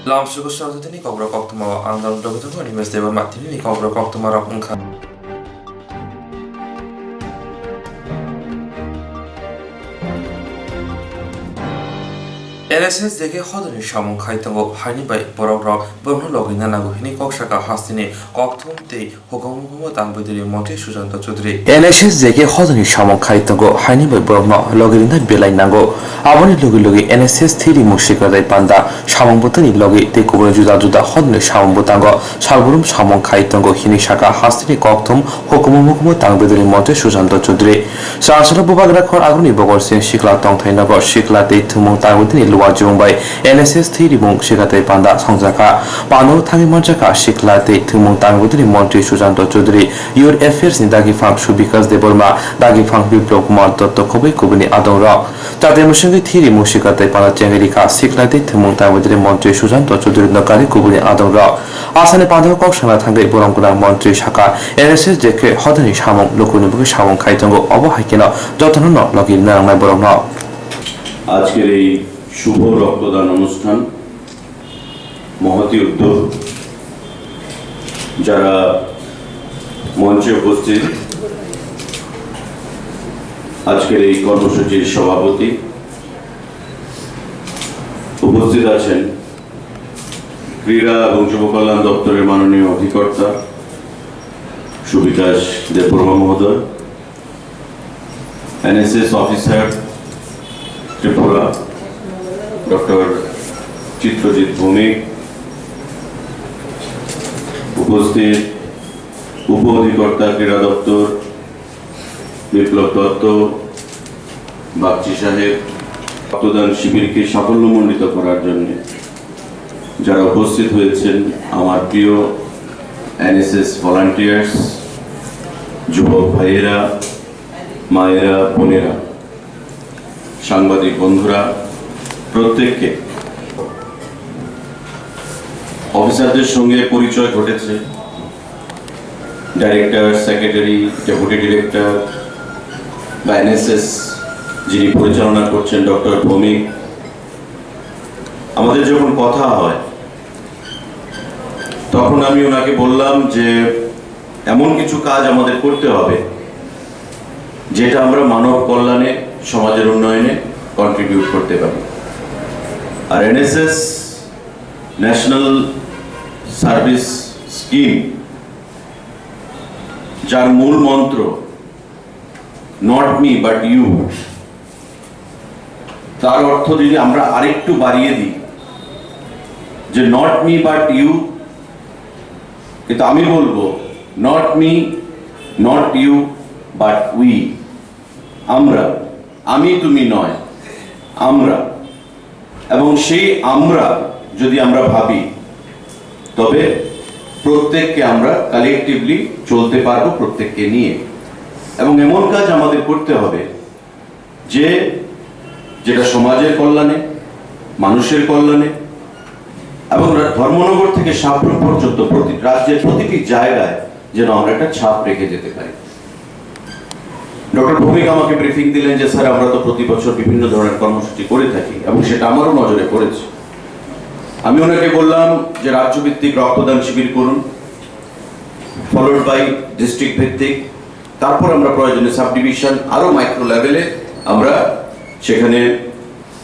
Lamsugo Sautini, Kokborok, Koktwma, and the Doctor Animus, they were Matini, Kokborok, Koktwma, Rapunka. NSS দেখে হদনি সামং খাইতঙ্গ হাইনি by বরগ্রক বমন লগিনা নাগুহিনি ককশাকা হাসতিনি ককথুমতে হুকুমহুকুম তাংবুদিরি মন্ত্রী Sushant Chowdhury NSS দেখে হদনি সামং খাইতঙ্গ হাইনি by বরগ্ন লগিনা বেলাই নাগো আবনি লগি লগি NSS থিরি মুশিকাদাই পান্ডা সামং বতনি লগি তে কুবরে জুদা জুদা হদনি সামং বতাঙ্গ সালবরুম সামং খাইতঙ্গ হিনি শাখা হাসতিনি ককথুম হুকুমহুকুম তাংবুদিরি মন্ত্রী সুশান্ত চৌধুরী সারসলা বুবাগরা খর আগুনি বগর সিং শিকলা টংথাইনগর শিকলা তে থুমং তাংবুদিনি Wajumbai NSS Thiri Mung Shikate Panda Songjaka Pano Tangi Manjaka Shiklate Tumung Tangudri Montri Sujanto Chaudhary Your Affairs in Dagi Fang Shubikas de Burma Dagi Fang Biplok Kumar Dotto Kobe Kubini Adongra Tade Mushingi Thiri Mushikate Panda Jengerika Shiklate Tumung Tangudri Montri Sujanto Chaudhary Nakari Kubini Adongra Asane Panda Kokshana Tangai Boranguna Montri Shaka NSS Jeke Hodani Shamong Lokunibuki Shamong Kaitongo Obo Haikina Jotono Logi Naranga Borangna আজকের এই শুভ রক্তদান অনুষ্ঠান মহতি উদ্যোগ যারা মঞ্চে উপস্থিত আজকের এই কর্মসূচির সভাপতি উপস্থিত আছেন ক্রীড়া এবং যুব কল্যাণ দপ্তরের মাননীয় অধিকর্তা সুবিকাশ দেববর্মা মহোদয় NSS officer Tripura doctor Chitrajit Bhowmik উপস্থিত উপ অধিকর্তা ক্রীড়া দপ্তর বিপ্লব দত্ত বাগচি সাহেব রক্তদান শিবিরকে সাফল্যমণ্ডিত করার জন্য যারা উপস্থিত হয়েছেন আমার প্রিয় এনএসএস ভলান্টিয়ার্স যুবক ভাইয়েরা মায়েরা বোনেরা সাংবাদিক বন্ধুরা প্রত্যেককে অফিসারদের সঙ্গে পরিচয় ঘটেছে ডাইরেক্টর সেক্রেটারি ডেপুটি ডিরেক্টর বা এনএসএস যিনি পরিচালনা করছেন ডক্টর ভৌমিক আমাদের যখন কথা হয় তখন আমি ওনাকে বললাম যে এমন কিছু কাজ আমাদের করতে হবে যেটা আমরা মানব কল্যাণে সমাজের উন্নয়নে কন্ট্রিবিউট করতে পারি আর এনএসএস ন্যাশনাল সার্ভিস স্কিম যার মূল মন্ত্র নট মি বাট ইউ তার অর্থ যদি আমরা আরেকটু বাড়িয়ে দিই যে নট মি বাট ইউ কিন্তু আমি বলবো not me not you but we আমরা আমি তুমি নয় আমরা এবং সেই আমরা যদি আমরা ভাবি তবে প্রত্যেককে আমরা কালেকটিভলি চলতে পারবো প্রত্যেককে নিয়ে এবং এমন কাজ আমাদের করতে হবে যে যেটা সমাজের কল্যাণে মানুষের কল্যাণে এবং ধর্মনগর থেকে সাপ্রম পর্যন্ত রাজ্যের প্রতিটি জায়গায় যেন আমরা একটা ছাপ রেখে যেতে পারি ডক্টর ভৌমিক আমাকে ব্রিফিং দিলেন যে স্যার আমরা তো প্রতি বছর বিভিন্ন ধরনের কর্মসূচি করে থাকি এবং সেটা আমারও নজরে পড়েছে আমি ওনাকে বললাম যে রাজ্যভিত্তিক রক্তদান শিবির করুন ফলোড বাই ডিস্ট্রিক্ট ভিত্তিক তারপর আমরা প্রয়োজনে সাব ডিভিশন আরো মাইক্রো লেভেলে আমরা সেখানে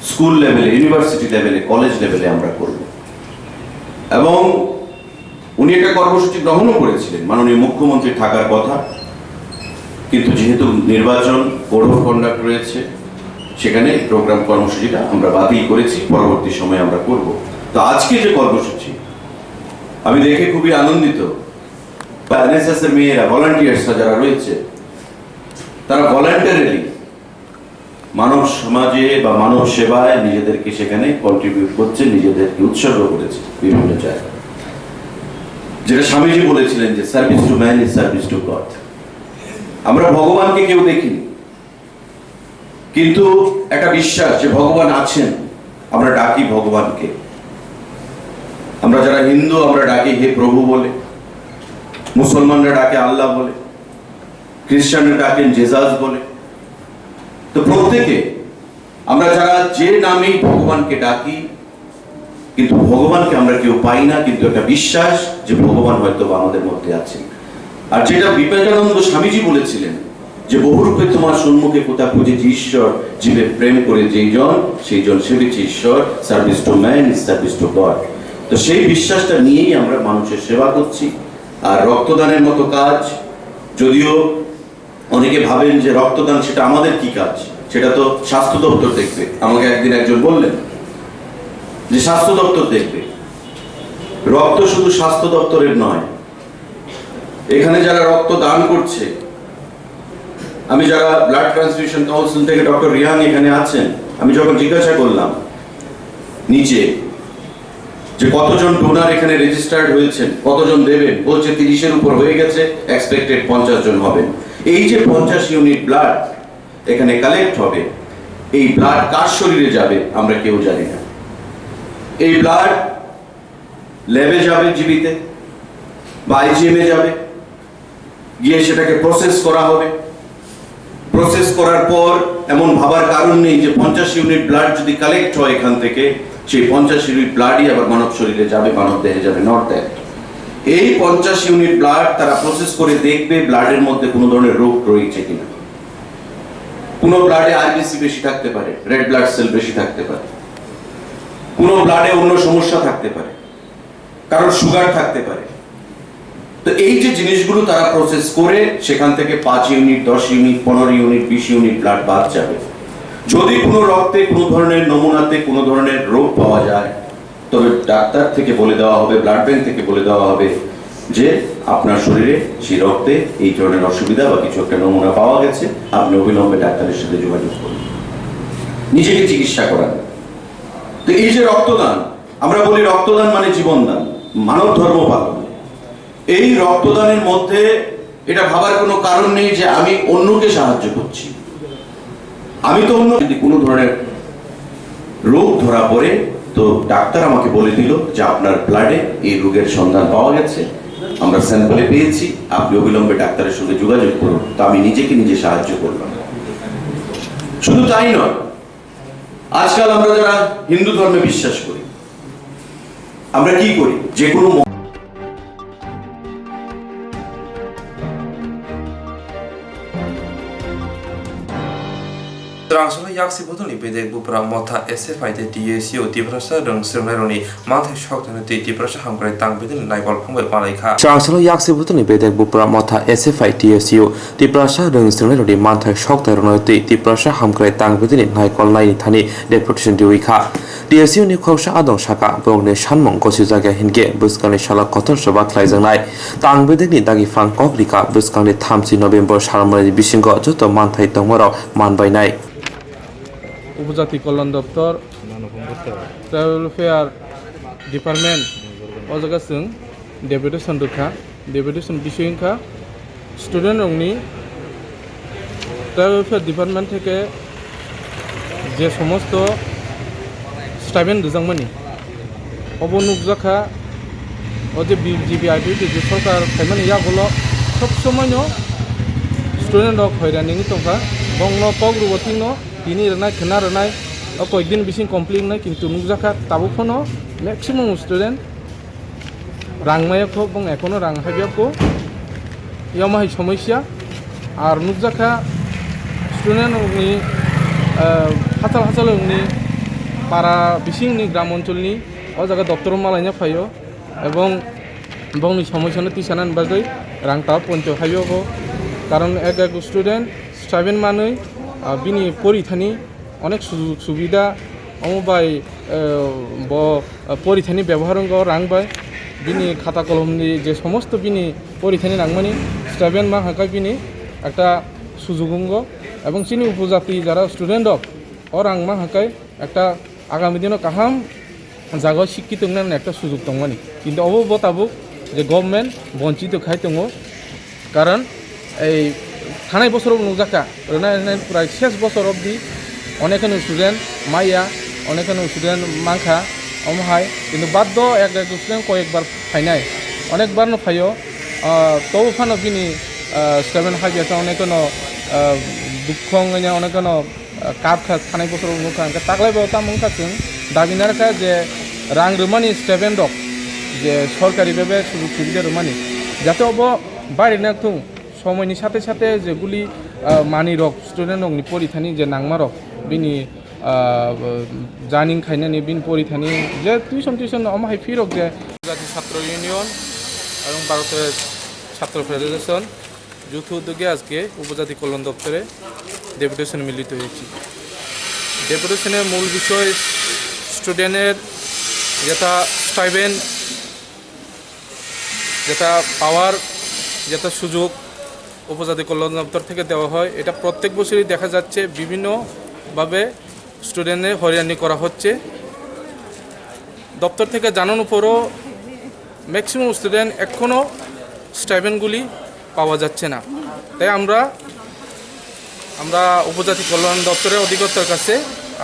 স্কুল লেভেলে ইউনিভার্সিটি লেভেলে কলেজ লেভেলে আমরা করব এবং উনি একটা কর্মসূচি গ্রহণও করেছিলেন মাননীয় মুখ্যমন্ত্রী থাকার কথা কিন্তু যেহেতু নির্বাচন কোড অফ কন্ডাক্ট রয়েছে সেখানে প্রোগ্রাম কর্মসূচিটা আমরা বাতিল করেছি পরবর্তী সময়ে আমরা করব তো আজকে যে কর্মসূচি আমি দেখে খুবই আনন্দিত এনএসএস এর মেয়েরা ভলান্টিয়ার্সরা যারা রয়েছে তারা ভলান্টারিলি মানব সমাজে বা মানব সেবায় নিজেদেরকে সেখানে কন্ট্রিবিউট করছে নিজেদেরকে উৎসর্গ করেছে বিভিন্ন জায়গায় যেটা স্বামীজি বলেছিলেন যে service to man is service to god আমরা ভগবানকে কেউ দেখিনি কিন্তু একটা বিশ্বাস যে ভগবান আছেন আমরা ডাকি ভগবানকে আমরা যারা হিন্দু আমরা ডাকি হে প্রভু বলে মুসলমানরা ডাকে আল্লাহ বলে খ্রিস্টানরা ডাকেন জেসাস বলে তো প্রত্যেকে আমরা যারা যে নামেই ভগবানকে ডাকি কিন্তু ভগবানকে আমরা কেউ পাই না, কিন্তু একটা বিশ্বাস যে ভগবান হয়তো আমাদের মধ্যে আছেন। আর যেটা বিবেকানন্দ স্বামীজি বলেছিলেন যে বহুরূপে তোমার সম্মুখে কোথা খুঁজেছি ঈশ্বর, জীবে প্রেম করে যেই জন সেই জন সেবেছে ঈশ্বর, service to man is service to god. তো সেই বিশ্বাসটা নিয়েই আমরা মানুষের সেবা করছি। আর রক্তদানের মতো কাজ, যদিও অনেকে ভাবেন যে রক্তদান সেটা আমাদের কি কাজ, সেটা তো স্বাস্থ্য দপ্তর দেখবে। আমাকে একদিন একজন বললেন যে স্বাস্থ্য দপ্তর দেখবে। রক্ত শুধু স্বাস্থ্য দপ্তরের নয়, এখানে যারা রক্ত দান করছে, আমি যারা ব্লাড ট্রান্সফিউশন কাউন্সিল থেকে ডক্টর রিহান এখানে আছেন, আমি যখন জিজ্ঞাসা করলাম নিচে যে কতজন ডোনার এখানে রেজিস্টার্ড হয়েছেন, কতজন দেবেন, বলছে 30-এর উপর হয়ে গেছে, এক্সপেক্টেড 50 জন হবেন। এই যে 50 ইউনিট ব্লাড এখানে কালেক্ট হবে, এই ব্লাড কার শরীরে যাবে আমরা কেউ জানি না। এই ব্লাড ল্যাবে যাবে জীবিতে বা আইজিএমে যাবে, গিয়ে সেটাকে প্রসেস করা হবে। প্রসেস করার পর এমন ভাবার কারণ নেই যে 50 ইউনিট ব্লাড যদি কালেক্ট হয় এখান থেকে, সেই 50 ইউনিট ব্লাডই আবার মানব শরীরে যাবে, মানব দেহে যাবে, নট দ্যাট। এই 50 ইউনিট ব্লাড তারা প্রসেস করে দেখবে ব্লাডের মধ্যে কোনো ধরনের রোগ রয়েছে কিনা। কোনো ব্লাডে আরবিসি বেশি থাকতে পারে, রেড ব্লাড সেল বেশি থাকতে পারে, কোনো ব্লাডে অন্য সমস্যা থাকতে পারে, কারণ সুগার থাকতে পারে। তো এই যে জিনিসগুলো তারা প্রসেস করে সেখান থেকে 5 unit, 10 unit, 15 unit, 20 unit blood বাদ যাবে। যদি কোনো রক্তে কোনো ধরনের নমুনাতে কোনো ধরনের রোগ পাওয়া যায়, তবে ডাক্তার থেকে বলে দেওয়া হবে, ব্লাড ব্যাংক থেকে বলে দেওয়া হবে যে আপনার শরীরে সেই রক্তে এই ধরনের অসুবিধা বা কিছু একটা নমুনা পাওয়া গেছে, আপনি অবিলম্বে ডাক্তারের সাথে যোগাযোগ করুন, নিজেকে চিকিৎসা করান। তো এই যে রক্তদান, আমরা বলি রক্তদান মানে জীবনদান, মানব ধর্ম পালন। এই রক্তদানের মধ্যে এটা ভাবার কোনো কারণ নেই যে আমি অন্যকে সাহায্য করছি। আমি তো অন্য, যদি কোনো ধরনের রোগ ধরা পড়ে তো ডাক্তার আমাকে বলে দিল যে আপনার ব্লাডে এই রোগের সন্ধান পাওয়া গেছে, আমরা স্যাম্পলে পেয়েছি, আপনি অবিলম্বে ডাক্তারের সঙ্গে যোগাযোগ করুন। তো আমি নিজেকে নিজে সাহায্য করলাম। শুধু তাই নয়, আজকাল আমরা যারা হিন্দু ধর্মে বিশ্বাস করি, আমরা কি করি, যে কোনো Swrangchati yaksi botoni bedek bupra motha SFI de DSU Tiprasa dong Swrangchati manthai shoktanati Tiprasa hamkrai tangbedin naikol phongbai palaikha Swrangchati yaksi botoni bedek bupra motha SFI DSU Tiprasa dong Swrangchati manthai shoktanati Tiprasa hamkrai tangbedin naikol naini thani deputation diwikha DSU ni khosha adong shaka bongne shanmong kosi jaga hinge buskani shala kotor soba khlaijangnai tangbedin ni dagi phang kokrika buskani 3 November sarmani bisingo joto manthai tongmaro manbainai উপজাতি কল্যাণ দপ্তর tribal welfare department ও জায়গা जों deputation रखा deputation বিষয় इंखा student रंगनी tribal welfare department থেকে যে সমস্ত stipend দিজাंमानि অবনুক জাখা ও যে বিজিবিআইপি যে সরকার খাইমানি ইয়াগুলো সব সময়নো স্টুডেন্ট রক হয়রানি তংখা বংনো পগ্রুবতিনো তিনি রনাই খেনা রনাই কয়েকদিন বিসিং কমপ্লিট নাই কিন্তু নুকজাখা তাবো ফোনো ম্যাক্সিমাম স্টুডেন্ট রাংমায়াখো বং এখনো রাং হাবিয়াখো ইয়ামাহাই সমস্যা আর নুকজাখা স্টুডেন্ট নি হাতাল হাতাল নি পাড়া বিসিংনি গ্রাম অঞ্চলনি ও জায়গা দপ্তর মালাইনা ফাইও এবং বংনি সমস্যানো তিসানান বাগৈ রাং তাও পঞ্চ হাবিয়াখো কারণ এক এক স্টুডেন্ট 7 মানৈ বিনি পরীক্ষানি অনেক সুযোগ সুবিধা অমবাই পরীক্ষানি ব্যবহার রাংবাই বিনি খাতা কলমনি যে সমস্ত বিনি পরীক্ষানি রাংমানি 7 মাহ হাঁকাই বিনি একটা সুযোগ এবং চিনি উপজাতি যারা স্টুডেন্ট ও রাংমা হাঁকাই একটা আগামী দিনও কাহাম জায়গায় শিক্ষিত একটা সুযোগ দংমানি কিন্তু অবতাবুক যে গভর্নমেন্ট বঞ্চিত খাই দङ কারণ এই थानाय बोसोराव नुजाखा प्राय 6 बोसोर अब्दि अनेकनो स्टूडेंट माइया अनेकनो स्टूडेंट मांखा अमहाय किन्तु बाध्य एक स्टूडेंट कयेकबार फायनाय अनेकबार न फायो तो फानो बिनि स्टूडेंट हाबियासा अनेकनो दुखंगने अनेकनो काप थानाय बोसोराव नुखा तागलायबाव तामुंखाजों दाबिनारखा जे রাং রুমানি স্টুডেন্ট রক যে সরকারিভাবে সুযোগ সুবিধা রুমানি যাতে অব বাইরে নাকথুং সময়नि সাথে সাথে যেগুলি মানি রক স্টুডেন্ट रकनि परिथानि जे नांमा रक बिनि जानिं खायनानि बिन परिथानि जे टिउसन अमाहाय फि रक जे জাতীয় ছাত্র ইউনিয়ন এবং ভারতের ছাত্র ফেডারেশন যৌথ উদ্যোগে আজকে উপজাতি কল্যাণ দপ্তরে ডেপুটেশনে মিলিত হয়েছি। ডেপুটেশনের মূল বিষয় স্টুডেন্টের যেটা স্টাইপেন্ড যেটা পাওয়ার যেটা সুযোগ উপজাতি কল্যাণ দপ্তর থেকে দেওয়া হয়, এটা প্রত্যেক বছরই দেখা যাচ্ছে বিভিন্নভাবে স্টুডেন্টের হয়রানি করা হচ্ছে। দপ্তর থেকে জানানোর পরও ম্যাক্সিমাম স্টুডেন্ট এখনও স্টাইপেন্ডগুলি পাওয়া যাচ্ছে না। তাই আমরা উপজাতি কল্যাণ দপ্তরের অধিকর্তার কাছে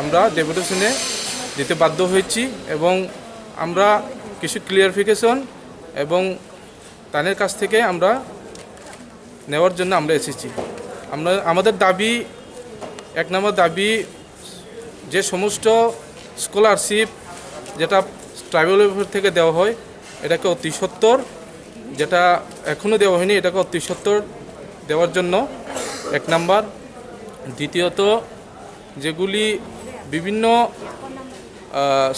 আমরা ডেপুটেশনে দিতে বাধ্য হয়েছি এবং আমরা কিছু ক্লিয়ারিফিকেশন এবং তাদের কাছ থেকে আমরা নেওয়ার জন্য আমরা এসেছি। আমাদের দাবি, এক নম্বর দাবি, যে সমস্ত স্কলারশিপ যেটা ট্রাইবাল ওয়েলফেয়ার থেকে দেওয়া হয় এটাকে অতি সত্বর, যেটা এখনও দেওয়া হয়নি এটাকে অতি সত্বর দেওয়ার জন্য এক নাম্বার। দ্বিতীয়ত, যেগুলি বিভিন্ন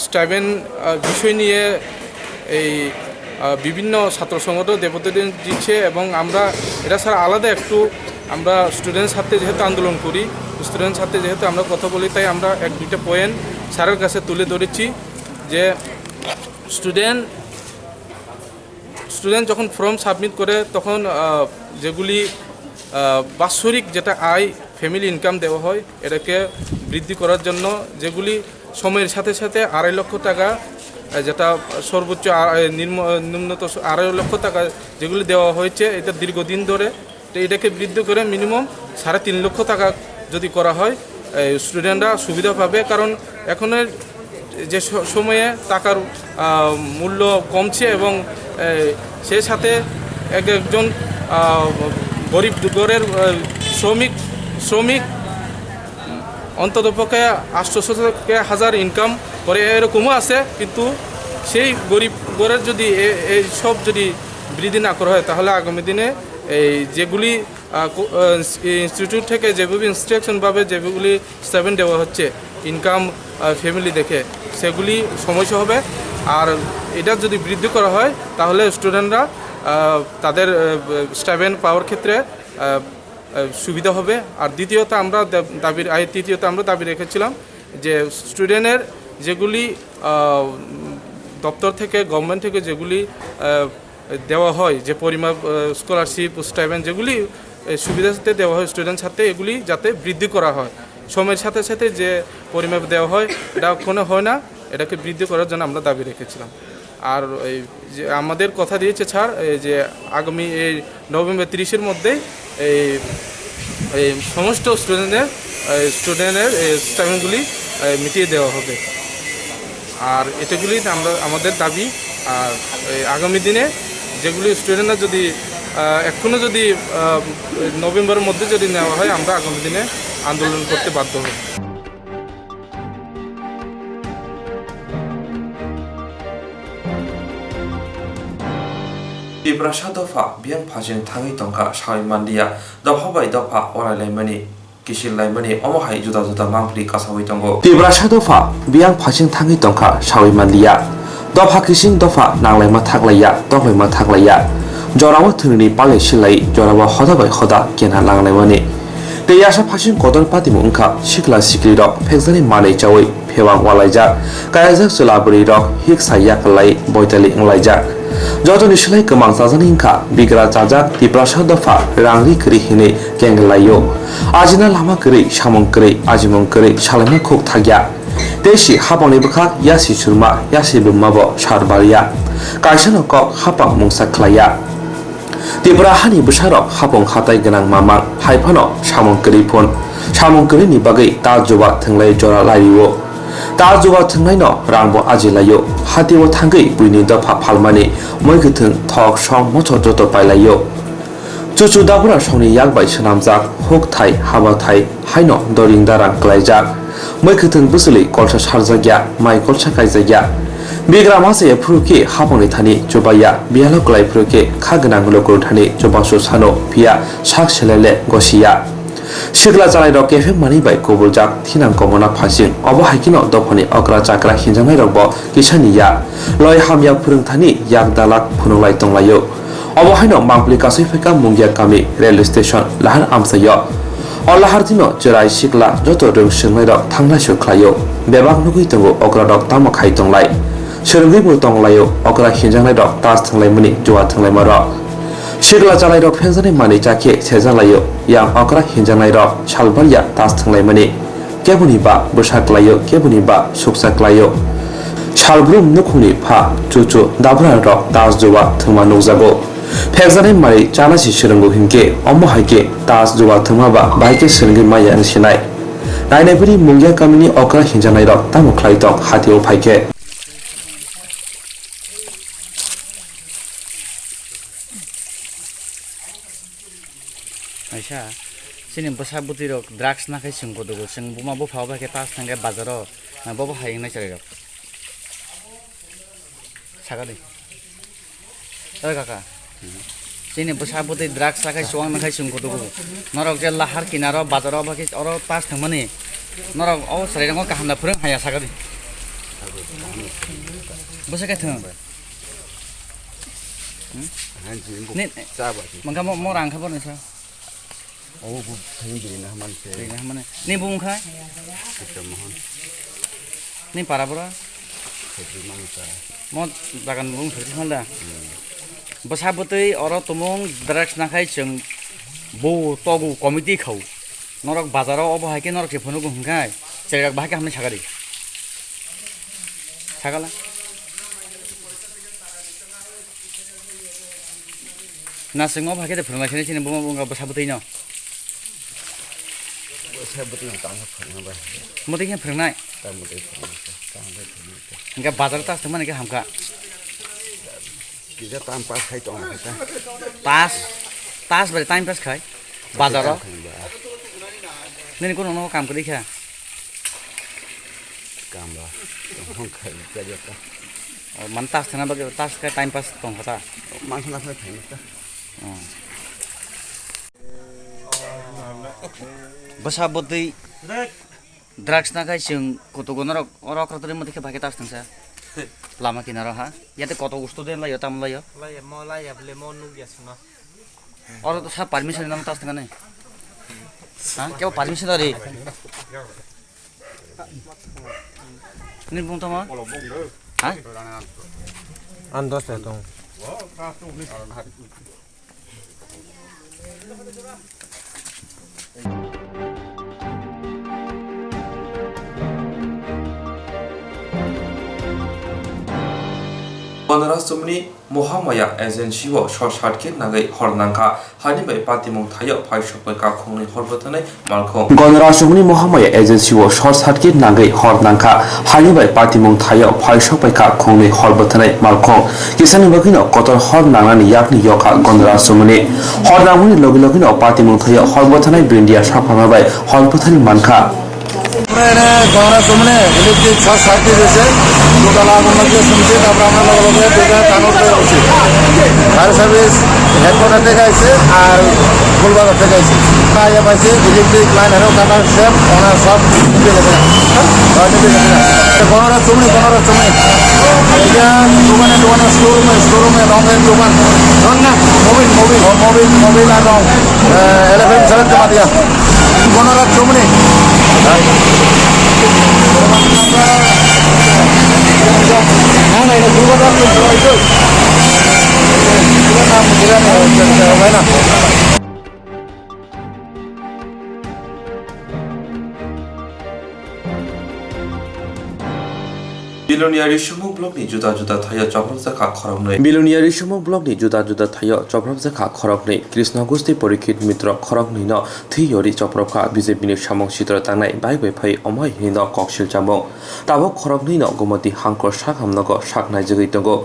স্টাইপেন্ড বিষয় নিয়ে এই বিভিন্ন ছাত্র সংগঠন ডেপুটেশন দিচ্ছে এবং আমরা এটা ছাড়া আলাদা একটু আমরা স্টুডেন্টস সাথে যেহেতু আন্দোলন করি, স্টুডেন্টস সাথে যেহেতু আমরা কথা বলি, তাই আমরা এক দুইটা পয়েন্ট স্যারের কাছে তুলে ধরেছি যে স্টুডেন্ট যখন ফর্ম সাবমিট করে তখন যেগুলি বাৎসরিক যেটা আয় ফ্যামিলি ইনকাম দেওয়া হয় এটাকে বৃদ্ধি করার জন্য যেগুলি সময়ের সাথে সাথে 2.5 লক্ষ টাকা, যেটা সর্বোচ্চ নিম্নত 2.5 লক্ষ টাকা যেগুলি দেওয়া হয়েছে এটা দীর্ঘদিন ধরে, তো এটাকে বৃদ্ধি করে মিনিমাম 3.5 লক্ষ টাকা যদি করা হয় স্টুডেন্টরা সুবিধা পাবে। কারণ এখনের যে সময়ে টাকার মূল্য কমছে এবং সেই সাথে একজন গরিব ঘরের শ্রমিক অন্ততপক্ষে 800-1000 ইনকাম করে এরকমও আছে, কিন্তু সেই গরিব ঘরের যদি এই সব যদি বৃদ্ধি না করা হয় তাহলে আগামী দিনে এই যেগুলি ইনস্টিটিউট থেকে যেগুলি ইনস্ট্রাকশনভাবে যেগুলি স্টাইপেন্ড দেওয়া হচ্ছে ইনকাম ফ্যামিলি দেখে সেগুলি সমস্যা হবে। আর এটা যদি বৃদ্ধি করা হয় তাহলে স্টুডেন্টরা তাদের স্টাইপেন্ড পাওয়ার ক্ষেত্রে সুবিধা হবে। আর তৃতীয়ত আমরা দাবি রেখেছিলাম যে স্টুডেন্টের যেগুলি দপ্তর থেকে গভর্নমেন্ট থেকে যেগুলি দেওয়া হয়, যে পরিমাপ স্কলারশিপ স্টাইপেন্ড যেগুলি সুবিধাতে দেওয়া হয় স্টুডেন্ট সাথে, এগুলি যাতে বৃদ্ধি করা হয়। সময়ের সাথে সাথে যে পরিমাপ দেওয়া হয় এটা কোনো হয় না, এটাকে বৃদ্ধি করার জন্য আমরা দাবি রেখেছিলাম। আর এই যে আমাদের কথা দিয়েছে স্যার যে আগামী এই নভেম্বর 30-এর মধ্যেই এই সমস্ত স্টুডেন্টের স্টাইপেন্ডগুলি মিটিয়ে দেওয়া হবে। আর এটাগুলি আমাদের দাবি। আর আগামী দিনে যেগুলি স্টুডেন্টরা যদি এখনও যদি নভেম্বরের মধ্যে যদি নেওয়া হয় আমরা আগামী দিনে আন্দোলন করতে বাধ্য হব। Tibrasa dofa biang phajin thangi tongka shai mandia dofa bai dofa orai laimani kishil laimani omohai juda juda mangpri kasawi tongo. Tibrasa dofa biang phajin thangi tongka shai mandia dofa kishing dofa nanglaima thaklaya toklaima thaklaya jorawa thungni pale silai jorawa hoda bai hoda kena langlaimani teyasa phajin kodon patimu ungkha sikla sikli rok phekjani manei chawi phewang walaijak kayajak sulaburi rok hik saya kalai boitali nglaijak যতনি সেলাই কমাং সাজানি Inca বিগ্রা চাজাক Tiprasa দফা রাংরি করি হিনে কেঙ্গলাইও আজিনা লামা করি সামং করি আজিমং করি সালামা খুক থাগিয়া দেশি হাপাংনি বখা ইয়াসি Surma ইয়াসি বুমাব সারবারিয়া কাইসানো cock হাপাং মুংসা খ্লাইয়া Tipra হানি বসারক হাপং হাতাই গনাং মামাং হাইফানো সামং করি phone সামং করি नि बागै ता जबा थंगलाय जरा लाइयो ता जबा थंगनाय न रांबो आजिलायो हातिओ थांगै बुइनि दफा फालमानि मैगथों थक सं मचर जत पाइलायो चुचु दाबरा संनि यागबाय सनामजाक हुक थाइ हाबा थाइ हाइनो दरिं दारां क्लाइजाक मैगथों बुसलि कलसा सारजागिया माइ कलसा काइजागिया Bigra masa pruki haponi thani chobaya bialo klai pruki khagnang lokor thani chobasu sano pia sak selele gosia Sigla jalai rok kefe mani bai kobuljak thinang komona phasing obo haikino dofani okra chakra hinjangai rokbo kisaniya loi hamyak phurungthani yak dalak phunulai tonglayo obo haino mangpli kasui pheka mungya kami railway station lahar amsayo Allahar dino jerai sigla joto rung singlai rok thanglai sukhlayo bebak nugui tongo okra rok tamo khai tonglai serungui bu tonglayo okra hinjangai rok tas thanglai mani jowa thanglai maro Sigla jalai rok phenzani mani chakhe sejalayo yang okra hinjangai rok salbalya tas thanglai mani kebuni ba busaklayo kebuni ba suksaklayo salblum nukhuni pha chuchu dabra rok tas jowa thuma nukjago phekjani mari chanasi serungu hingke omo haike tas jowa thuma ba baike serungi maya sinai nainai puri mungya kamini okra hinjangai rok tamo khlai tok hatio phaike Aisha, sini besar butir rok drugs nak hai sing kodo sing buma bo phau ba ke tas thang ke bazaro na bo hai na chare rok saga de oi kaka sini besar butir drugs nak hai suang nak hai sing kodo norok je lahar kinaro bazaro ba ke oro tas thang mani norok o sare rang ka hamna phurung haya saga de besa ke thang ni mangka mo rang khabor ni sa Oh, bu thấy gì nữa mình sẽ Ini mana? Ni bung khai? kita mohon Ni para pura? terima kasih. Mo dagan bung thirti khanda. Basa butei oro tumung drugs na khai chung bo togu committee khau. Norok bazaro obo haike norok ke phonu gung khai. Cherak bahake hamne sagari. Sagala. Na singo bahake de phonu lakhine chine bung bung basa butei no. Saya betul yang tak pernah bah. Mesti kan pernah. Tak mudah pernah. Enggak bazar tas teman enggak hamka. Kita tanpa kai tong kita. Tas beri time pass khai. Bazar. Nên con nó काम cái đấy kìa. काम ba. Không khai jadi apa. Man tas thằng nào tas cái time pass tong kata. Mang sana phải phải kita. Basa boti drugs na kai sing koto gonor ora krotore mati ke baketas tangsa lama kinara ha yate koto gusto den la yotam la yo la ya ble mo nu gesno ora to sa permission nang tas tangane ha ke permission dare ni bung tama ha andos etong Konrasumni Muhammaya agency wo short shortcut nagai hornangka hani bai patimong thayo phaishokbai ka khongni horbotane malkhong Konrasumni Muhammaya agency wo short shortcut nagai hornangka hani bai patimong thayo phaishokbai ka khongni horbotane malkhong kisani bagino kotor hornangani yakni yoka Konrasumni hornangni logilogino patimong thayo horbotane brindia saphama bai horbotane manka गौरा सुमने electric छह साथी जैसे दो लाख उन्नत सुनते तब আমরা লগে দুটা কানুন করে আছে ফায়ার সার্ভিস হেডকোয়ার্টার থেকে আইছে আর ফুলবাগান থেকে আইছে তাই পাইছে ইলেকট্রিক লাইন আরো কাটার সেম ওনার সব দিয়ে দেবে গৌরা সুমনে এটা দোকানে স্টোরুমে রঙের দোকান রং না মোবিল আর রং এলিফেন্ট সারের জমা দিয়া গৌরা সুমনে না এটা দুর্গাদার হয়তো নাম হয় না Biloniari Shumo blog ni juda thayo choprabjaka khoroknoi Biloniari Shumo blog ni juda thayo choprabjaka khoroknoi Krishna Gusti Porikit Mitra khoroknoi no thiyori choprabka BJP ni samong sitra tangnai bai phai omoi hino koksil chamong tabo khoroknoi no gomati hangkor sakhamnago saknai jagoi tongo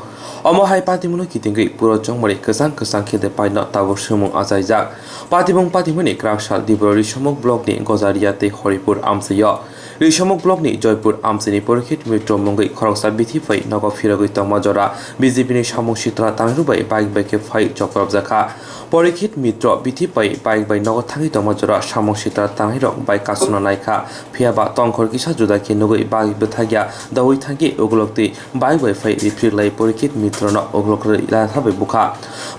omohai patimuno kitingri puro jongmari kesang khede paino tabo sumung ajaijak patimoni kraksal Dibrori Shumo blog ni Gojariate Horipur amsayo রিসমক ব্লকনি জয়পুর আমসিনি পরীক্ষিত মিত্র মঙ্গই খরকসা বিথি ফাই নগ ফিরগৈ তংমা জরা বিজেপিনি সামং সিত্রা তাংরুবাই বাইক বাইকে ফাই চক্রব জাখা পরীক্ষিত মিত্র বিথি পাই বাইক বাই নগ থাঙ্গি তংমা জরা সামং সিত্রা তাংরক বাই কাসুনা নাইখা ফিয়াবা তংখর কিসা জুদাকি নগৈ বাই বথাগিয়া দাওই থাঙ্গি ওগলকতি বাইক বাই ফাই রিফ্রিলাই পরীক্ষিত মিত্র ন ওগলকরে ইলাথাবে বুখা